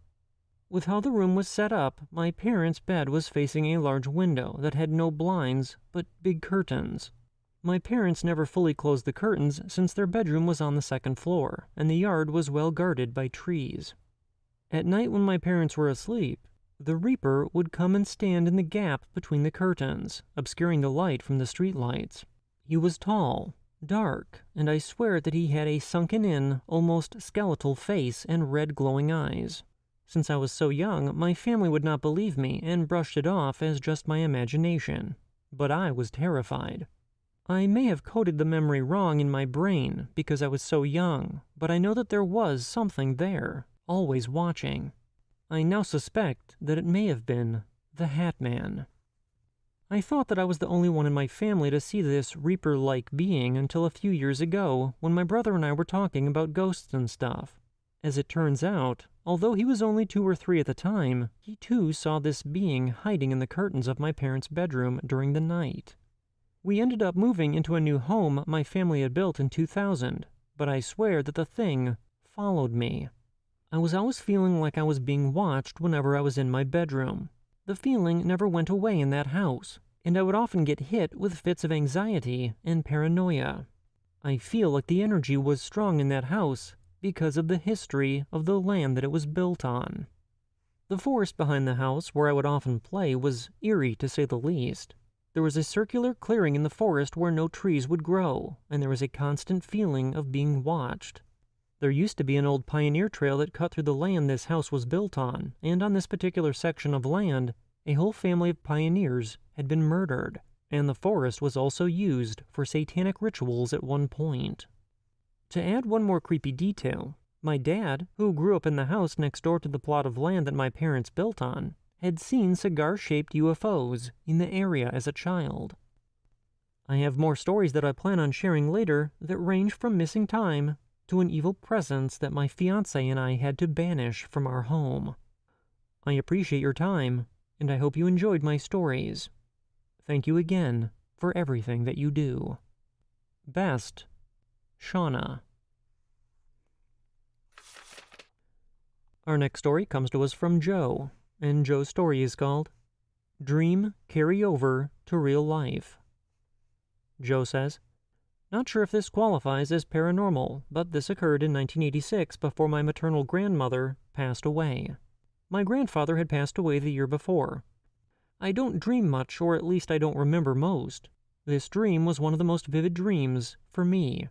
With how the room was set up, my parents' bed was facing a large window that had no blinds, but big curtains. My parents never fully closed the curtains since their bedroom was on the second floor, and the yard was well guarded by trees. At night when my parents were asleep, the Reaper would come and stand in the gap between the curtains, obscuring the light from the streetlights. He was tall, dark, and I swear that he had a sunken-in, almost skeletal face and red glowing eyes. Since I was so young, my family would not believe me and brushed it off as just my imagination. But I was terrified. I may have coded the memory wrong in my brain because I was so young, but I know that there was something there, always watching. I now suspect that it may have been the Hat Man. I thought that I was the only one in my family to see this Reaper-like being until a few years ago when my brother and I were talking about ghosts and stuff. As it turns out, although he was only 2 or 3 at the time, he too saw this being hiding in the curtains of my parents' bedroom during the night. We ended up moving into a new home my family had built in 2000, but I swear that the thing followed me. I was always feeling like I was being watched whenever I was in my bedroom. The feeling never went away in that house, and I would often get hit with fits of anxiety and paranoia. I feel like the energy was strong in that house because of the history of the land that it was built on. The forest behind the house where I would often play was eerie to say the least. There was a circular clearing in the forest where no trees would grow, and there was a constant feeling of being watched. There used to be an old pioneer trail that cut through the land this house was built on, and on this particular section of land, a whole family of pioneers had been murdered, and the forest was also used for satanic rituals at one point. To add one more creepy detail, my dad, who grew up in the house next door to the plot of land that my parents built on, had seen cigar-shaped UFOs in the area as a child. I have more stories that I plan on sharing later that range from missing time to an evil presence that my fiancé and I had to banish from our home. I appreciate your time, and I hope you enjoyed my stories. Thank you again for everything that you do. Best, Shauna. Our next story comes to us from Joe, and Joe's story is called Dream Carry Over to Real Life. Joe says, "Not sure if this qualifies as paranormal, but this occurred in 1986 before my maternal grandmother passed away. My grandfather had passed away the year before. I don't dream much, or at least I don't remember most. This dream was one of the most vivid dreams for me.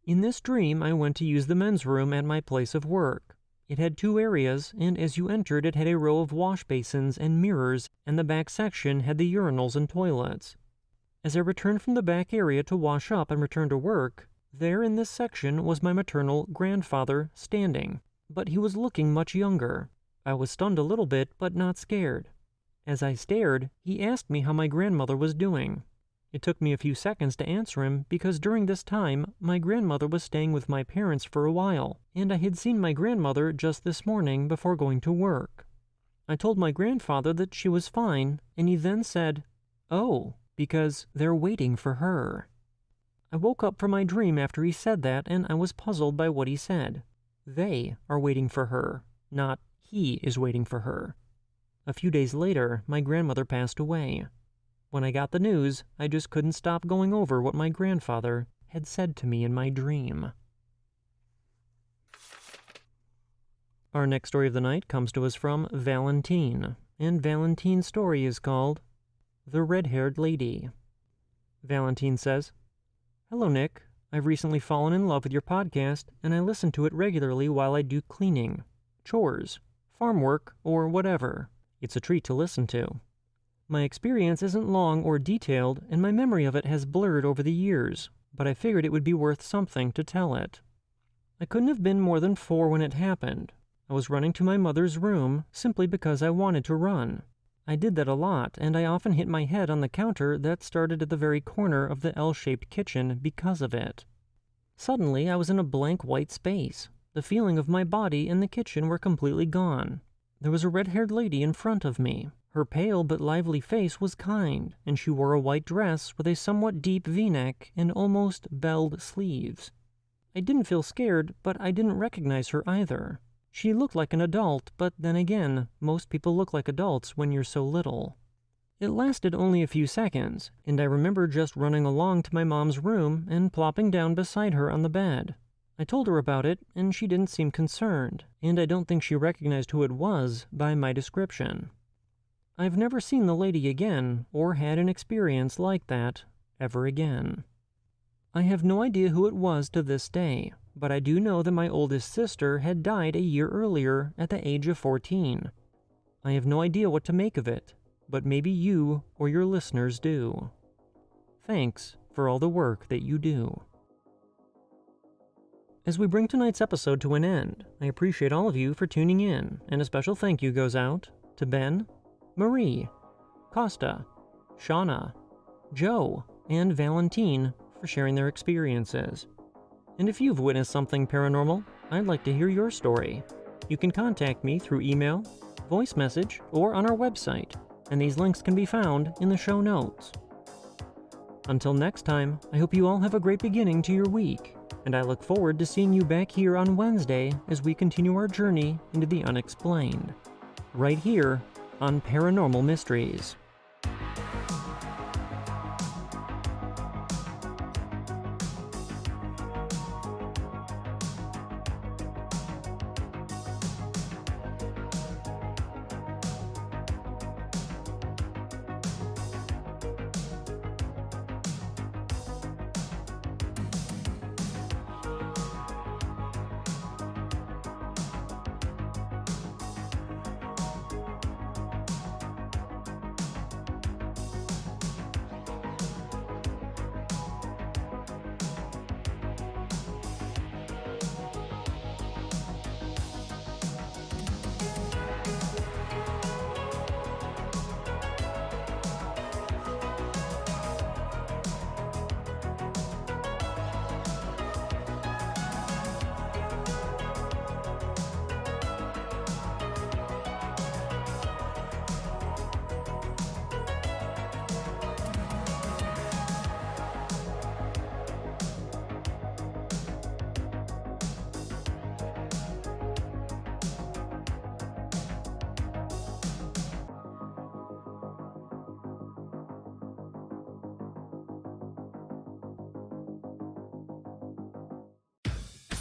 In this dream, I went to use the men's room at my place of work. It had 2 areas, and as you entered, it had a row of wash basins and mirrors, and the back section had the urinals and toilets. As I returned from the back area to wash up and return to work, there in this section was my maternal grandfather standing, but he was looking much younger. I was stunned a little bit, but not scared. As I stared, he asked me how my grandmother was doing. It took me a few seconds to answer him because during this time, my grandmother was staying with my parents for a while, and I had seen my grandmother just this morning before going to work. I told my grandfather that she was fine, and he then said, 'Oh, because they're waiting for her.' I woke up from my dream after he said that, and I was puzzled by what he said. They are waiting for her, not he is waiting for her. A few days later, my grandmother passed away. When I got the news, I just couldn't stop going over what my grandfather had said to me in my dream." Our next story of the night comes to us from Valentine, and Valentine's story is called The Red-Haired Lady. Valentine says, "Hello, Nick. I've recently fallen in love with your podcast, and I listen to it regularly while I do cleaning, chores, farm work, or whatever. It's a treat to listen to. My experience isn't long or detailed, and my memory of it has blurred over the years, but I figured it would be worth something to tell it. I couldn't have been more than 4 when it happened. I was running to my mother's room simply because I wanted to run. I did that a lot, and I often hit my head on the counter that started at the very corner of the L-shaped kitchen because of it. Suddenly, I was in a blank white space. The feeling of my body and the kitchen were completely gone. There was a red-haired lady in front of me. Her pale but lively face was kind, and she wore a white dress with a somewhat deep V-neck and almost belled sleeves. I didn't feel scared, but I didn't recognize her either. She looked like an adult, but then again, most people look like adults when you're so little. It lasted only a few seconds, and I remember just running along to my mom's room and plopping down beside her on the bed. I told her about it, and she didn't seem concerned, and I don't think she recognized who it was by my description. I've never seen the lady again, or had an experience like that, ever again. I have no idea who it was to this day, but I do know that my oldest sister had died a year earlier at the age of 14. I have no idea what to make of it, but maybe you or your listeners do. Thanks for all the work that you do. As we bring tonight's episode to an end, I appreciate all of you for tuning in, and a special thank you goes out to Ben, Marie, Costa, Shauna, Joe, and Valentine for sharing their experiences. And if you've witnessed something paranormal, I'd like to hear your story. You can contact me through email, voice message, or on our website, and these links can be found in the show notes. Until next time, I hope you all have a great beginning to your week, and I look forward to seeing you back here on Wednesday as we continue our journey into the unexplained, right here on Paranormal Mysteries.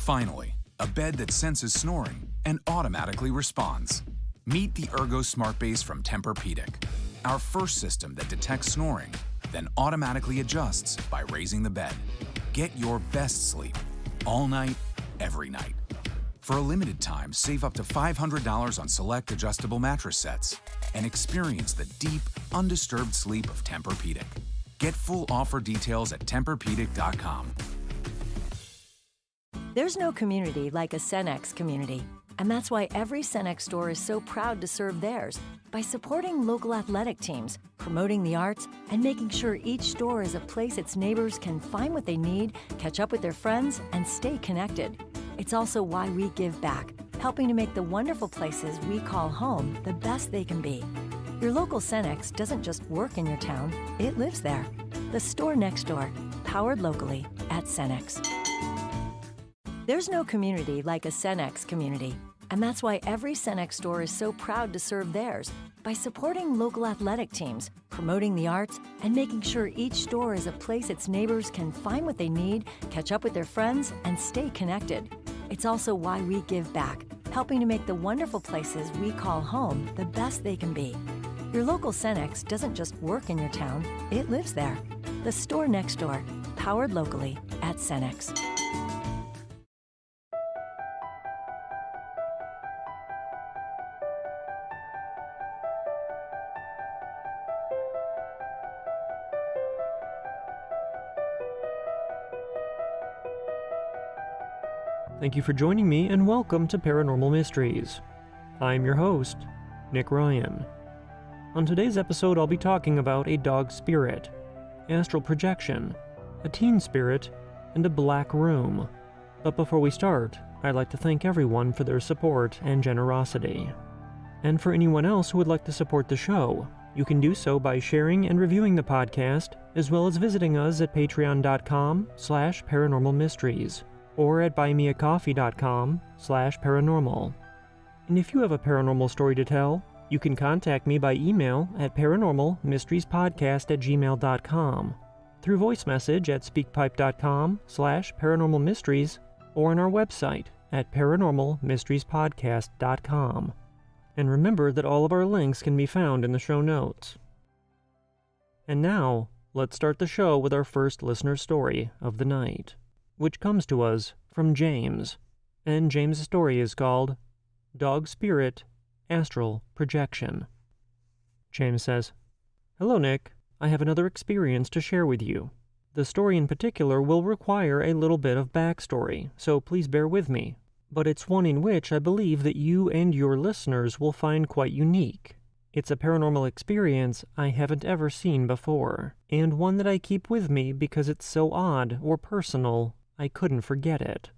Finally, a bed that senses snoring and automatically responds. Meet the Ergo Smart Base from Tempur-Pedic, our first system that detects snoring, then automatically adjusts by raising the bed. Get your best sleep, all night, every night. For a limited time, save up to $500 on select adjustable mattress sets and experience the deep, undisturbed sleep of Tempur-Pedic. Get full offer details at TempurPedic.com. There's no community like a Cenex community, and that's why every Cenex store is so proud to serve theirs by supporting local athletic teams, promoting the arts, and making sure each store is a place its neighbors can find what they need, catch up with their friends, and stay connected. It's also why we give back, helping to make the wonderful places we call home the best they can be. Your local Cenex doesn't just work in your town, it lives there. The store next door, powered locally at Cenex. There's no community like a Cenex community, and that's why every Cenex store is so proud to serve theirs by supporting local athletic teams, promoting the arts, and making sure each store is a place its neighbors can find what they need, catch up with their friends, and stay connected. It's also why we give back, helping to make the wonderful places we call home the best they can be. Your local Cenex doesn't just work in your town, it lives there. The store next door, powered locally at Cenex. Thank you for joining me, and welcome to Paranormal Mysteries. I'm your host, Nick Ryan. On today's episode, I'll be talking about a dog spirit, astral projection, a teen spirit, and a black room. But before we start, I'd like to thank everyone for their support and generosity. And for anyone else who would like to support the show, you can do so by sharing and reviewing the podcast, as well as visiting us at patreon.com/paranormalmysteries or at buymeacoffee.com/paranormal. And if you have a paranormal story to tell, you can contact me by email at paranormalmysteriespodcast@gmail.com, through voice message at speakpipe.com/paranormalmysteries, or on our website at paranormalmysteriespodcast.com. And remember that all of our links can be found in the show notes. And now, let's start the show with our first listener story of the night, which comes to us from James. And James' story is called Dog Spirit, Astral Projection. James says, "Hello, Nick. I have another experience to share with you. The story in particular will require a little bit of backstory, so please bear with me. But it's one in which I believe that you and your listeners will find quite unique. It's a paranormal experience I haven't ever seen before, and one that I keep with me because it's so odd or personal, I couldn't forget it.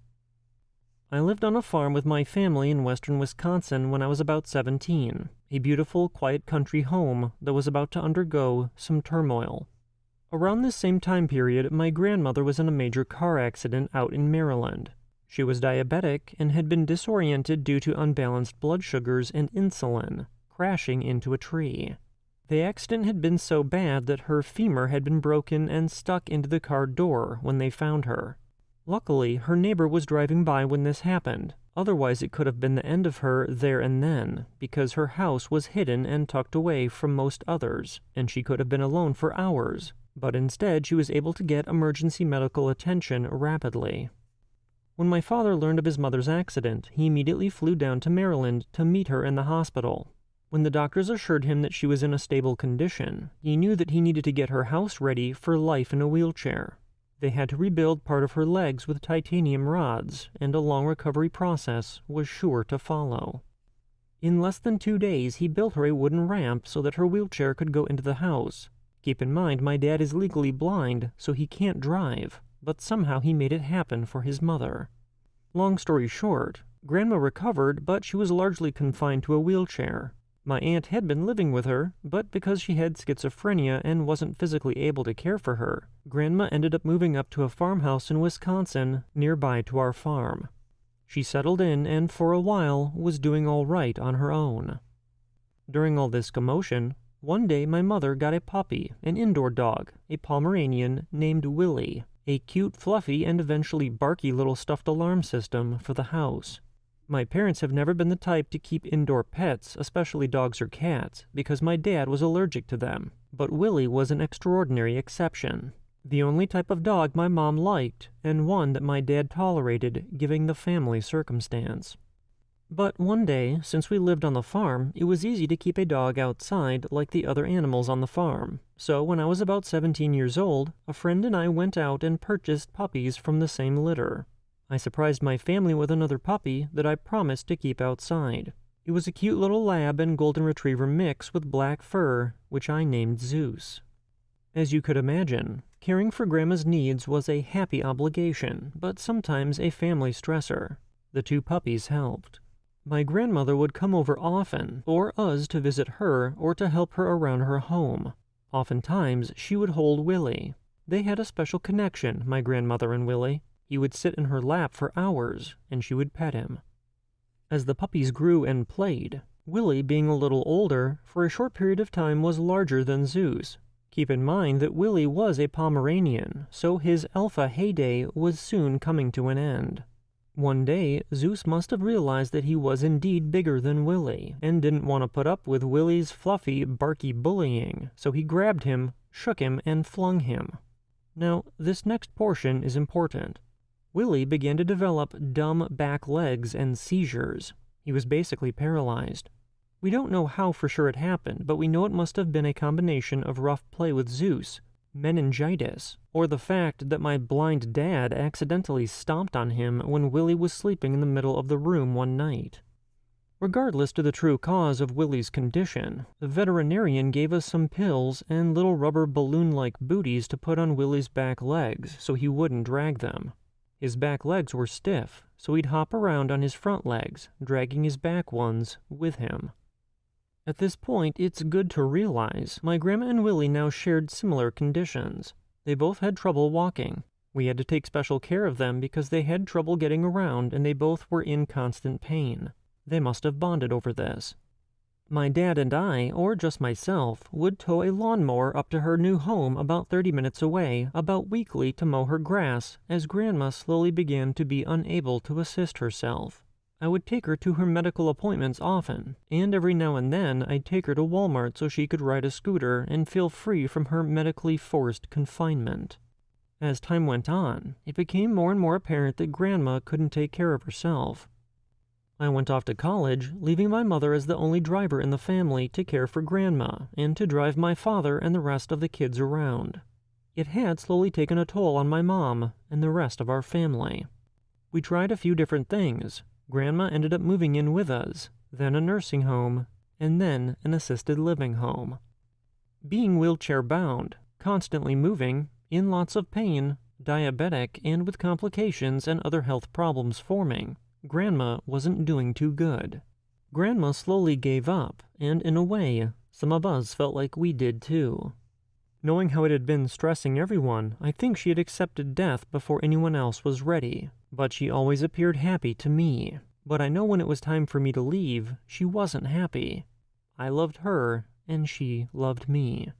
I lived on a farm with my family in western Wisconsin when I was about 17, a beautiful, quiet country home that was about to undergo some turmoil. Around this same time period, my grandmother was in a major car accident out in Maryland. She was diabetic and had been disoriented due to unbalanced blood sugars and insulin, crashing into a tree. The accident had been so bad that her femur had been broken and stuck into the car door when they found her. Luckily, her neighbor was driving by when this happened. Otherwise, it could have been the end of her there and then, because her house was hidden and tucked away from most others, and she could have been alone for hours. But instead, she was able to get emergency medical attention rapidly. When my father learned of his mother's accident, he immediately flew down to Maryland to meet her in the hospital. When the doctors assured him that she was in a stable condition, he knew that he needed to get her house ready for life in a wheelchair. They had to rebuild part of her legs with titanium rods, and a long recovery process was sure to follow. In less than 2 days, he built her a wooden ramp so that her wheelchair could go into the house. Keep in mind, my dad is legally blind, so he can't drive, but somehow he made it happen for his mother. Long story short, Grandma recovered, but she was largely confined to a wheelchair. My aunt had been living with her, but because she had schizophrenia and wasn't physically able to care for her, Grandma ended up moving up to a farmhouse in Wisconsin nearby to our farm. She settled in and for a while was doing all right on her own. During all this commotion, one day my mother got a puppy, an indoor dog, a Pomeranian named Willie, a cute, fluffy, and eventually barky little stuffed alarm system for the house. My parents have never been the type to keep indoor pets, especially dogs or cats, because my dad was allergic to them. But Willie was an extraordinary exception. The only type of dog my mom liked, and one that my dad tolerated, given the family circumstance. But one day, since we lived on the farm, it was easy to keep a dog outside like the other animals on the farm. So when I was about 17 years old, a friend and I went out and purchased puppies from the same litter. I surprised my family with another puppy that I promised to keep outside. It was a cute little lab and golden retriever mix with black fur, which I named Zeus. As you could imagine, caring for Grandma's needs was a happy obligation, but sometimes a family stressor. The 2 puppies helped. My grandmother would come over often, or us to visit her or to help her around her home. Oftentimes, she would hold Willie. They had a special connection, my grandmother and Willie. He would sit in her lap for hours, and she would pet him. As the puppies grew and played, Willie, being a little older, for a short period of time was larger than Zeus. Keep in mind that Willie was a Pomeranian, so his alpha heyday was soon coming to an end. One day, Zeus must have realized that he was indeed bigger than Willie, and didn't want to put up with Willie's fluffy, barky bullying, so he grabbed him, shook him, and flung him. Now, this next portion is important. Willie began to develop dumb back legs and seizures. He was basically paralyzed. We don't know how for sure it happened, but we know it must have been a combination of rough play with Zeus, meningitis, or the fact that my blind dad accidentally stomped on him when Willie was sleeping in the middle of the room one night. Regardless to the true cause of Willie's condition, the veterinarian gave us some pills and little rubber balloon-like booties to put on Willie's back legs so he wouldn't drag them. His back legs were stiff, so he'd hop around on his front legs, dragging his back ones with him. At this point, it's good to realize my grandma and Willie now shared similar conditions. They both had trouble walking. We had to take special care of them because they had trouble getting around and they both were in constant pain. They must have bonded over this. My dad and I, or just myself, would tow a lawnmower up to her new home about 30 minutes away about weekly to mow her grass as Grandma slowly began to be unable to assist herself. I would take her to her medical appointments often, and every now and then I'd take her to Walmart so she could ride a scooter and feel free from her medically forced confinement. As time went on, it became more and more apparent that Grandma couldn't take care of herself. I went off to college, leaving my mother as the only driver in the family to care for Grandma and to drive my father and the rest of the kids around. It had slowly taken a toll on my mom and the rest of our family. We tried a few different things. Grandma ended up moving in with us, then a nursing home, and then an assisted living home. Being wheelchair-bound, constantly moving, in lots of pain, diabetic, and with complications and other health problems forming, Grandma wasn't doing too good. Grandma slowly gave up, and in a way, some of us felt like we did too. Knowing how it had been stressing everyone, I think she had accepted death before anyone else was ready, but she always appeared happy to me. But I know when it was time for me to leave, she wasn't happy. I loved her, and she loved me.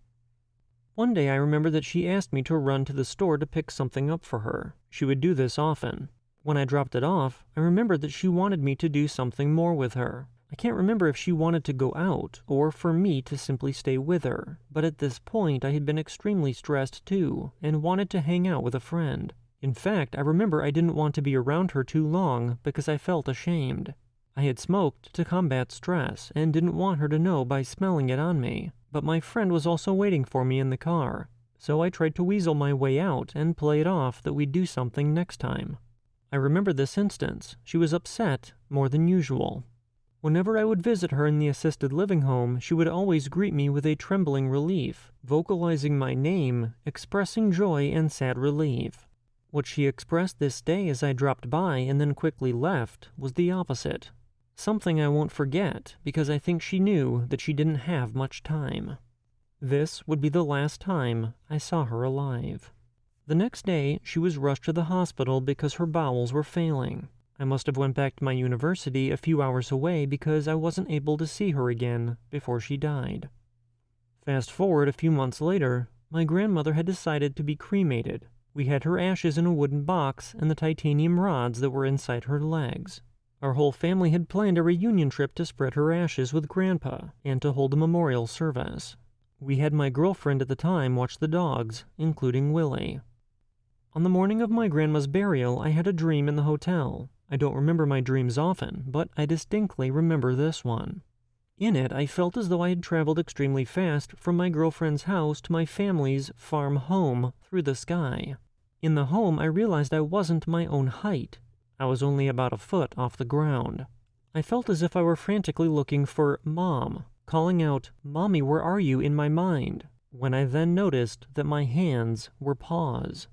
One day I remember that she asked me to run to the store to pick something up for her. She would do this often. When I dropped it off, I remembered that she wanted me to do something more with her. I can't remember if she wanted to go out, or for me to simply stay with her, but at this point I had been extremely stressed too, and wanted to hang out with a friend. In fact, I remember I didn't want to be around her too long because I felt ashamed. I had smoked to combat stress, and didn't want her to know by smelling it on me, but my friend was also waiting for me in the car, so I tried to weasel my way out and play it off that we'd do something next time. I remember this instance. She was upset more than usual. Whenever I would visit her in the assisted living home, she would always greet me with a trembling relief, vocalizing my name, expressing joy and sad relief. What she expressed this day as I dropped by and then quickly left was the opposite. Something I won't forget because I think she knew that she didn't have much time. This would be the last time I saw her alive. The next day, she was rushed to the hospital because her bowels were failing. I must have went back to my university a few hours away because I wasn't able to see her again before she died. Fast forward a few months later, my grandmother had decided to be cremated. We had her ashes in a wooden box and the titanium rods that were inside her legs. Our whole family had planned a reunion trip to spread her ashes with Grandpa and to hold a memorial service. We had my girlfriend at the time watch the dogs, including Willie. On the morning of my grandma's burial, I had a dream in the hotel. I don't remember my dreams often, but I distinctly remember this one. In it, I felt as though I had traveled extremely fast from my girlfriend's house to my family's farm home through the sky. In the home, I realized I wasn't my own height. I was only about a foot off the ground. I felt as if I were frantically looking for Mom, calling out, "Mommy, where are you?" in my mind, when I then noticed that my hands were paws.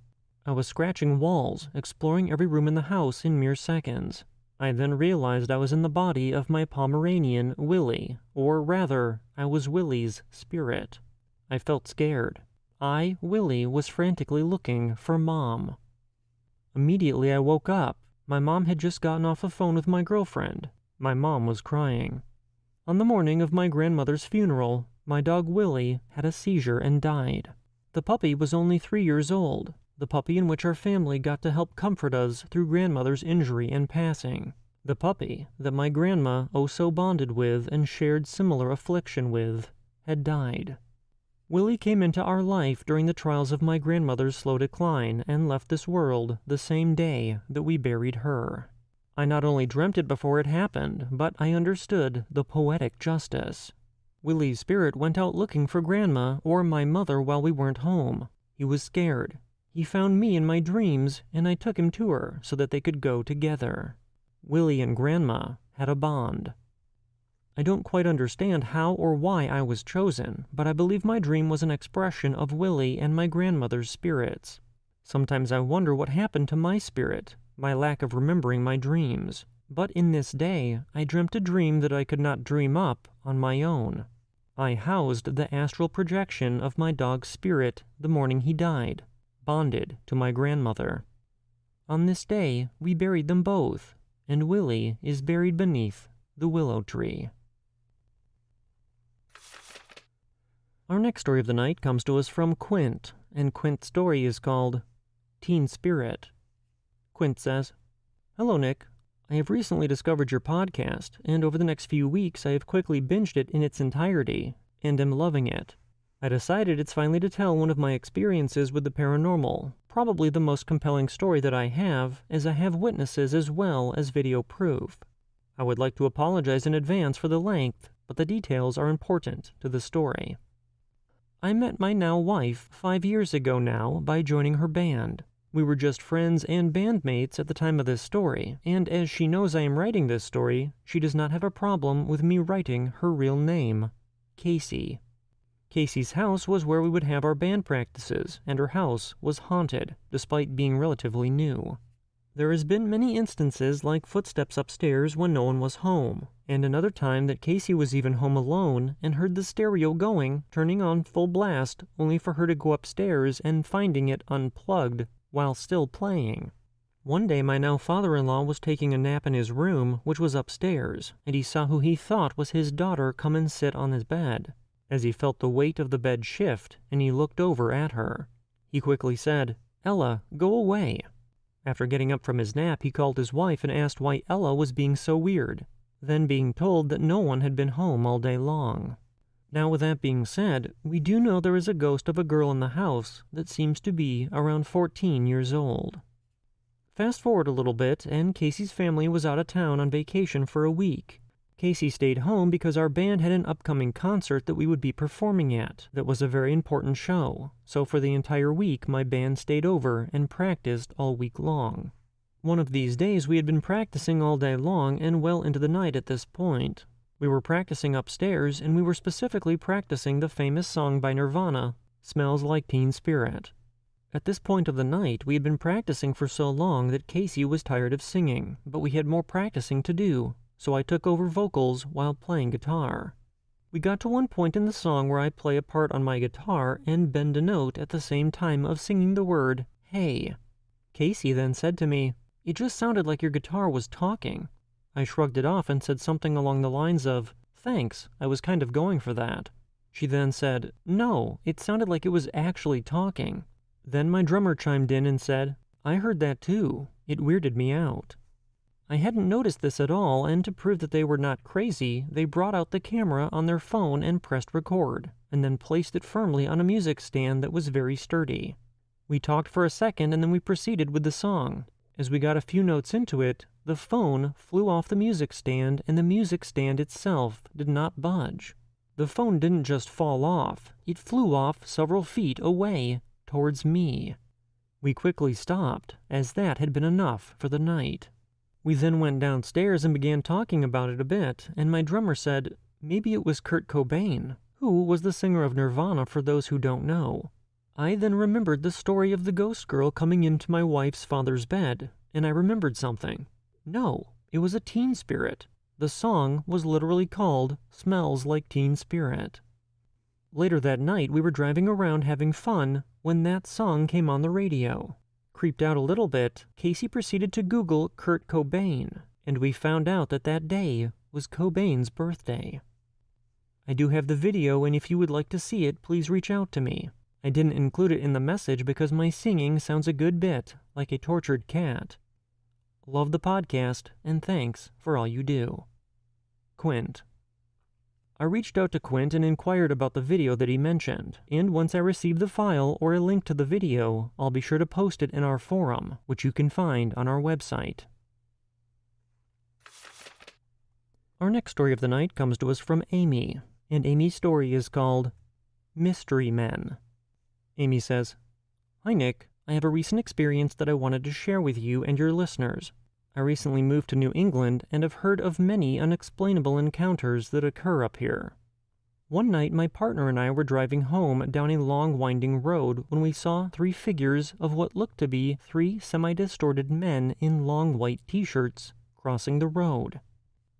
I was scratching walls, exploring every room in the house in mere seconds. I then realized I was in the body of my Pomeranian, Willie, or rather, I was Willie's spirit. I felt scared. I, Willie, was frantically looking for Mom. Immediately I woke up. My mom had just gotten off the phone with my girlfriend. My mom was crying. On the morning of my grandmother's funeral, my dog Willie had a seizure and died. The puppy was only 3 years old. The puppy in which our family got to help comfort us through grandmother's injury and passing. The puppy that my grandma oh so bonded with and shared similar affliction with had died. Willie came into our life during the trials of my grandmother's slow decline and left this world the same day that we buried her. I not only dreamt it before it happened, but I understood the poetic justice. Willie's spirit went out looking for Grandma or my mother while we weren't home. He was scared. He found me in my dreams, and I took him to her so that they could go together. Willie and Grandma had a bond. I don't quite understand how or why I was chosen, but I believe my dream was an expression of Willie and my grandmother's spirits. Sometimes I wonder what happened to my spirit, my lack of remembering my dreams. But in this day, I dreamt a dream that I could not dream up on my own. I housed the astral projection of my dog's spirit the morning he died, bonded to my grandmother. On this day, we buried them both, and Willie is buried beneath the willow tree. Our next story of the night comes to us from Quint, and Quint's story is called Teen Spirit. Quint says, "Hello, Nick. I have recently discovered your podcast, and over the next few weeks I have quickly binged it in its entirety, and am loving it. I decided it's finally to tell one of my experiences with the paranormal, probably the most compelling story that I have, as I have witnesses as well as video proof. I would like to apologize in advance for the length, but the details are important to the story. I met my now wife 5 years ago now by joining her band. We were just friends and bandmates at the time of this story, and as she knows I am writing this story, she does not have a problem with me writing her real name, Casey. Casey's house was where we would have our band practices, and her house was haunted, despite being relatively new. There has been many instances like footsteps upstairs when no one was home, and another time that Casey was even home alone and heard the stereo going, turning on full blast, only for her to go upstairs and finding it unplugged while still playing. One day my now father-in-law was taking a nap in his room, which was upstairs, and he saw who he thought was his daughter come and sit on his bed. As he felt the weight of the bed shift, and he looked over at her, he quickly said, 'Ella, go away.' After getting up from his nap, he called his wife and asked why Ella was being so weird, then being told that no one had been home all day long. Now with that being said, we do know there is a ghost of a girl in the house that seems to be around 14 years old. Fast forward a little bit, and Casey's family was out of town on vacation for a week. Casey stayed home because our band had an upcoming concert that we would be performing at that was a very important show, so for the entire week my band stayed over and practiced all week long. One of these days we had been practicing all day long and well into the night at this point. We were practicing upstairs, and we were specifically practicing the famous song by Nirvana, Smells Like Teen Spirit. At this point of the night, we had been practicing for so long that Casey was tired of singing, but we had more practicing to do, so I took over vocals while playing guitar. We got to one point in the song where I play a part on my guitar and bend a note at the same time of singing the word, "Hey." Casey then said to me, "It just sounded like your guitar was talking." I shrugged it off and said something along the lines of, "Thanks, I was kind of going for that." She then said, "No, it sounded like it was actually talking." Then my drummer chimed in and said, "I heard that too. It weirded me out." I hadn't noticed this at all, and to prove that they were not crazy, they brought out the camera on their phone and pressed record, and then placed it firmly on a music stand that was very sturdy. We talked for a second, and then we proceeded with the song. As we got a few notes into it, the phone flew off the music stand, and the music stand itself did not budge. The phone didn't just fall off, it flew off several feet away towards me. We quickly stopped, as that had been enough for the night. We then went downstairs and began talking about it a bit, and my drummer said, maybe it was Kurt Cobain, who was the singer of Nirvana for those who don't know. I then remembered the story of the ghost girl coming into my wife's father's bed, and I remembered something. No, it was a teen spirit. The song was literally called Smells Like Teen Spirit. Later that night, we were driving around having fun when that song came on the radio. Creeped out a little bit, Casey proceeded to Google Kurt Cobain, and we found out that that day was Cobain's birthday. I do have the video, and if you would like to see it, please reach out to me. I didn't include it in the message because my singing sounds a good bit like a tortured cat. Love the podcast, and thanks for all you do. Quint. I reached out to Quint and inquired about the video that he mentioned, and once I receive the file or a link to the video, I'll be sure to post it in our forum, which you can find on our website. Our next story of the night comes to us from Amy, and Amy's story is called Mystery Men. Amy says, Hi Nick, I have a recent experience that I wanted to share with you and your listeners. I recently moved to New England and have heard of many unexplainable encounters that occur up here. One night, my partner and I were driving home down a long winding road when we saw 3 figures of what looked to be 3 semi-distorted men in long white t-shirts crossing the road.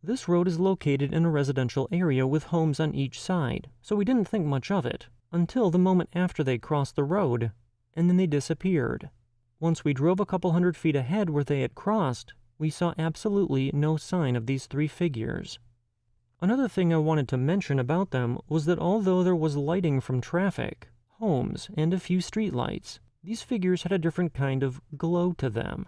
This road is located in a residential area with homes on each side, so we didn't think much of it until the moment after they crossed the road, and then they disappeared. Once we drove a couple hundred feet ahead where they had crossed, we saw absolutely no sign of these 3 figures. Another thing I wanted to mention about them was that although there was lighting from traffic, homes, and a few streetlights, these figures had a different kind of glow to them.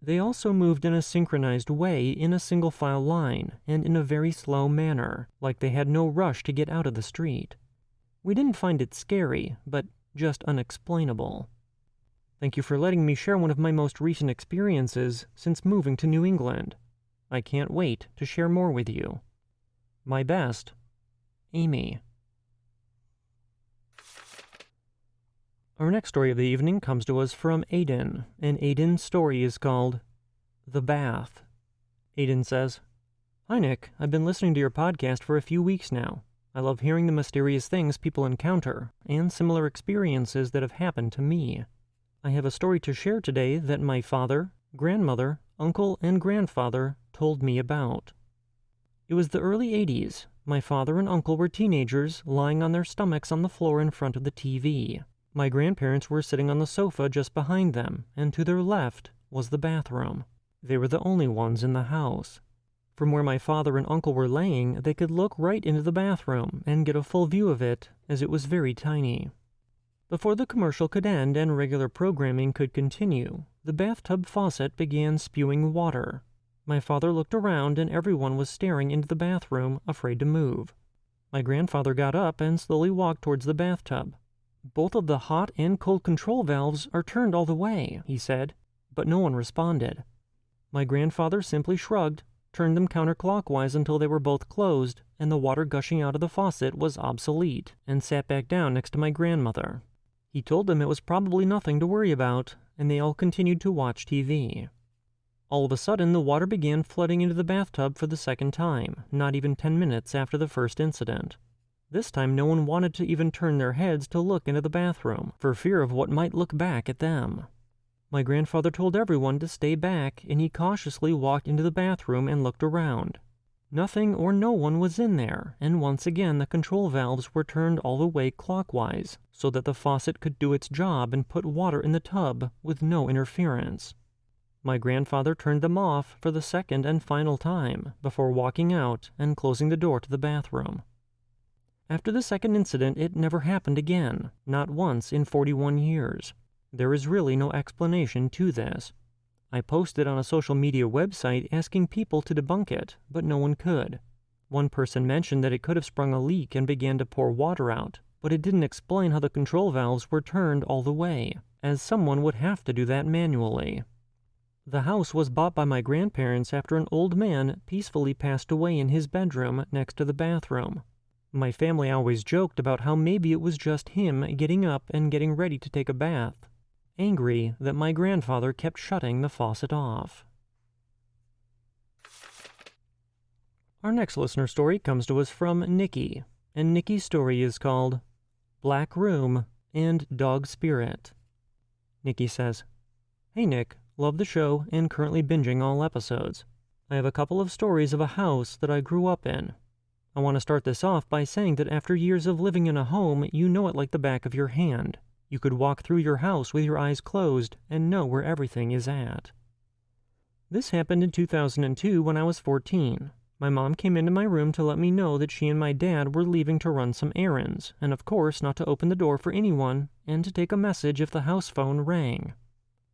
They also moved in a synchronized way in a single-file line and in a very slow manner, like they had no rush to get out of the street. We didn't find it scary, but just unexplainable. Thank you for letting me share one of my most recent experiences since moving to New England. I can't wait to share more with you. My best, Amy. Our next story of the evening comes to us from Aiden, and Aiden's story is called The Bath. Aiden says, "Hi Nick, I've been listening to your podcast for a few weeks now. I love hearing the mysterious things people encounter, and similar experiences that have happened to me. I have a story to share today that my father, grandmother, uncle, and grandfather told me about. It was the early 80s. My father and uncle were teenagers lying on their stomachs on the floor in front of the TV. My grandparents were sitting on the sofa just behind them, and to their left was the bathroom. They were the only ones in the house. From where my father and uncle were laying, they could look right into the bathroom and get a full view of it, as it was very tiny. Before the commercial could end and regular programming could continue, the bathtub faucet began spewing water. My father looked around and everyone was staring into the bathroom, afraid to move. My grandfather got up and slowly walked towards the bathtub. Both of the hot and cold control valves are turned all the way, he said, but no one responded. My grandfather simply shrugged, turned them counterclockwise until they were both closed, and the water gushing out of the faucet was obsolete, and sat back down next to my grandmother. He told them it was probably nothing to worry about, and they all continued to watch TV. All of a sudden, the water began flooding into the bathtub for the second time, not even 10 minutes after the first incident. This time, no one wanted to even turn their heads to look into the bathroom, for fear of what might look back at them. My grandfather told everyone to stay back, and he cautiously walked into the bathroom and looked around. Nothing or no one was in there, and once again the control valves were turned all the way clockwise, so that the faucet could do its job and put water in the tub with no interference. My grandfather turned them off for the second and final time before walking out and closing the door to the bathroom. After the second incident, it never happened again, not once in 41 years. There is really no explanation to this. I posted on a social media website asking people to debunk it, but no one could. One person mentioned that it could have sprung a leak and began to pour water out, but it didn't explain how the control valves were turned all the way, as someone would have to do that manually. The house was bought by my grandparents after an old man peacefully passed away in his bedroom next to the bathroom. My family always joked about how maybe it was just him getting up and getting ready to take a bath, angry that my grandfather kept shutting the faucet off. Our next listener story comes to us from Nikki, and Nikki's story is called Black Room and Dog Spirit. Nikki says, "Hey Nick, love the show and currently binging all episodes. I have a couple of stories of a house that I grew up in. I want to start this off by saying that after years of living in a home, you know it like the back of your hand. You could walk through your house with your eyes closed and know where everything is at. This happened in 2002 when I was 14. My mom came into my room to let me know that she and my dad were leaving to run some errands, and of course not to open the door for anyone, and to take a message if the house phone rang.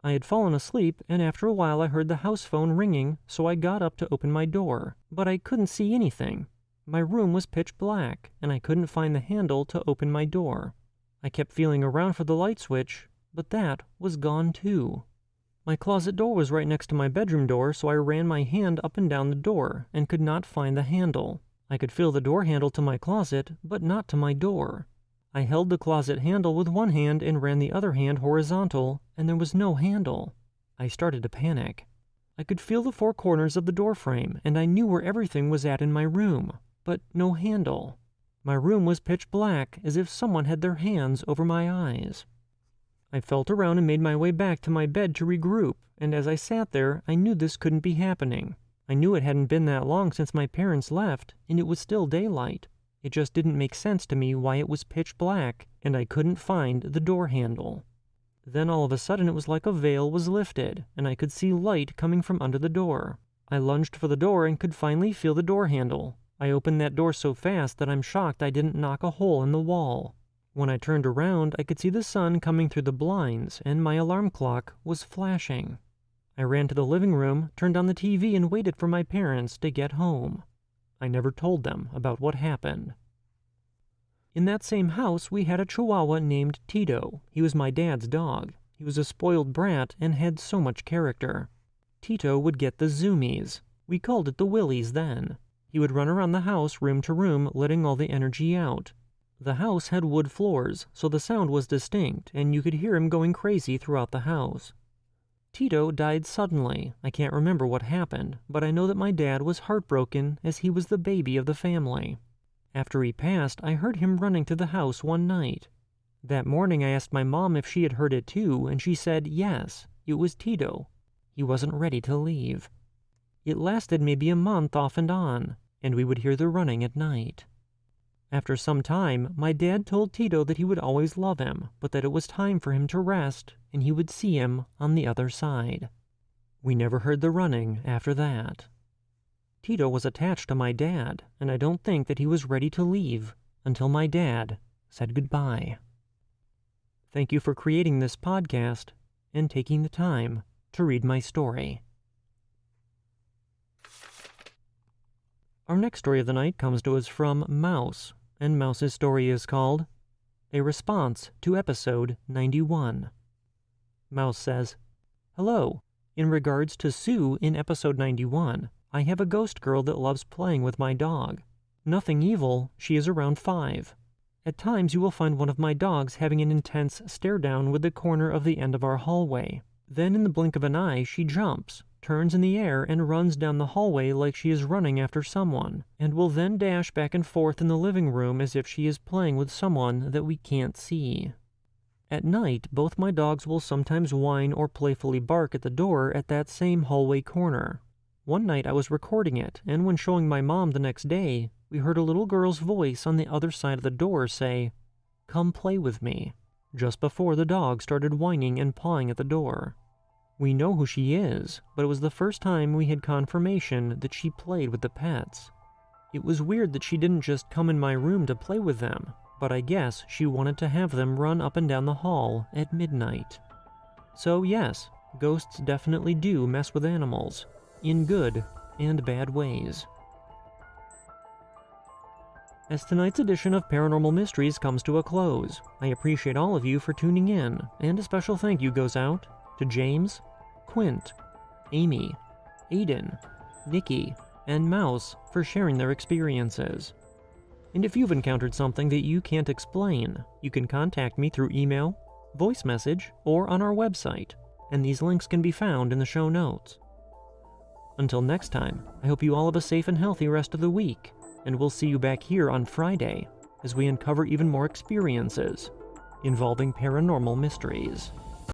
I had fallen asleep, and after a while I heard the house phone ringing, so I got up to open my door, but I couldn't see anything. My room was pitch black, and I couldn't find the handle to open my door. I kept feeling around for the light switch, but that was gone too. My closet door was right next to my bedroom door, so I ran my hand up and down the door and could not find the handle. I could feel the door handle to my closet, but not to my door. I held the closet handle with one hand and ran the other hand horizontal, and there was no handle. I started to panic. I could feel the four corners of the door frame, and I knew where everything was at in my room, but no handle. My room was pitch black, as if someone had their hands over my eyes. I felt around and made my way back to my bed to regroup, and as I sat there, I knew this couldn't be happening. I knew it hadn't been that long since my parents left, and it was still daylight. It just didn't make sense to me why it was pitch black, and I couldn't find the door handle. Then all of a sudden it was like a veil was lifted, and I could see light coming from under the door. I lunged for the door and could finally feel the door handle. I opened that door so fast that I'm shocked I didn't knock a hole in the wall. When I turned around, I could see the sun coming through the blinds, and my alarm clock was flashing. I ran to the living room, turned on the TV, and waited for my parents to get home. I never told them about what happened. In that same house, we had a Chihuahua named Tito. He was my dad's dog. He was a spoiled brat and had so much character. Tito would get the zoomies. We called it the willies then. He would run around the house room to room, letting all the energy out. The house had wood floors, so the sound was distinct, and you could hear him going crazy throughout the house. Tito died suddenly. I can't remember what happened, but I know that my dad was heartbroken as he was the baby of the family. After he passed, I heard him running to the house one night. That morning I asked my mom if she had heard it too, and she said yes, it was Tito. He wasn't ready to leave. It lasted maybe a month off and on, and we would hear the running at night. After some time, my dad told Tito that he would always love him, but that it was time for him to rest, and he would see him on the other side. We never heard the running after that. Tito was attached to my dad, and I don't think that he was ready to leave until my dad said goodbye. Thank you for creating this podcast and taking the time to read my story. Our next story of the night comes to us from Mouse, and Mouse's story is called A Response to Episode 91. Mouse says, "Hello. In regards to Sue in Episode 91, I have a ghost girl that loves playing with my dog. Nothing evil, she is around 5. At times you will find one of my dogs having an intense stare down with the corner of the end of our hallway. Then in the blink of an eye, she jumps, turns in the air, and runs down the hallway like she is running after someone, and will then dash back and forth in the living room as if she is playing with someone that we can't see. At night, both my dogs will sometimes whine or playfully bark at the door at that same hallway corner. One night I was recording it, and when showing my mom the next day, we heard a little girl's voice on the other side of the door say, 'Come play with me,' just before the dog started whining and pawing at the door. We know who she is, but it was the first time we had confirmation that she played with the pets. It was weird that she didn't just come in my room to play with them, but I guess she wanted to have them run up and down the hall at midnight. So yes, ghosts definitely do mess with animals, in good and bad ways." As tonight's edition of Paranormal Mysteries comes to a close, I appreciate all of you for tuning in, and a special thank you goes out to James, Quint, Amy, Aiden, Nikki, and Mouse for sharing their experiences. And if you've encountered something that you can't explain, you can contact me through email, voice message, or on our website, and these links can be found in the show notes. Until next time, I hope you all have a safe and healthy rest of the week, and we'll see you back here on Friday as we uncover even more experiences involving paranormal mysteries.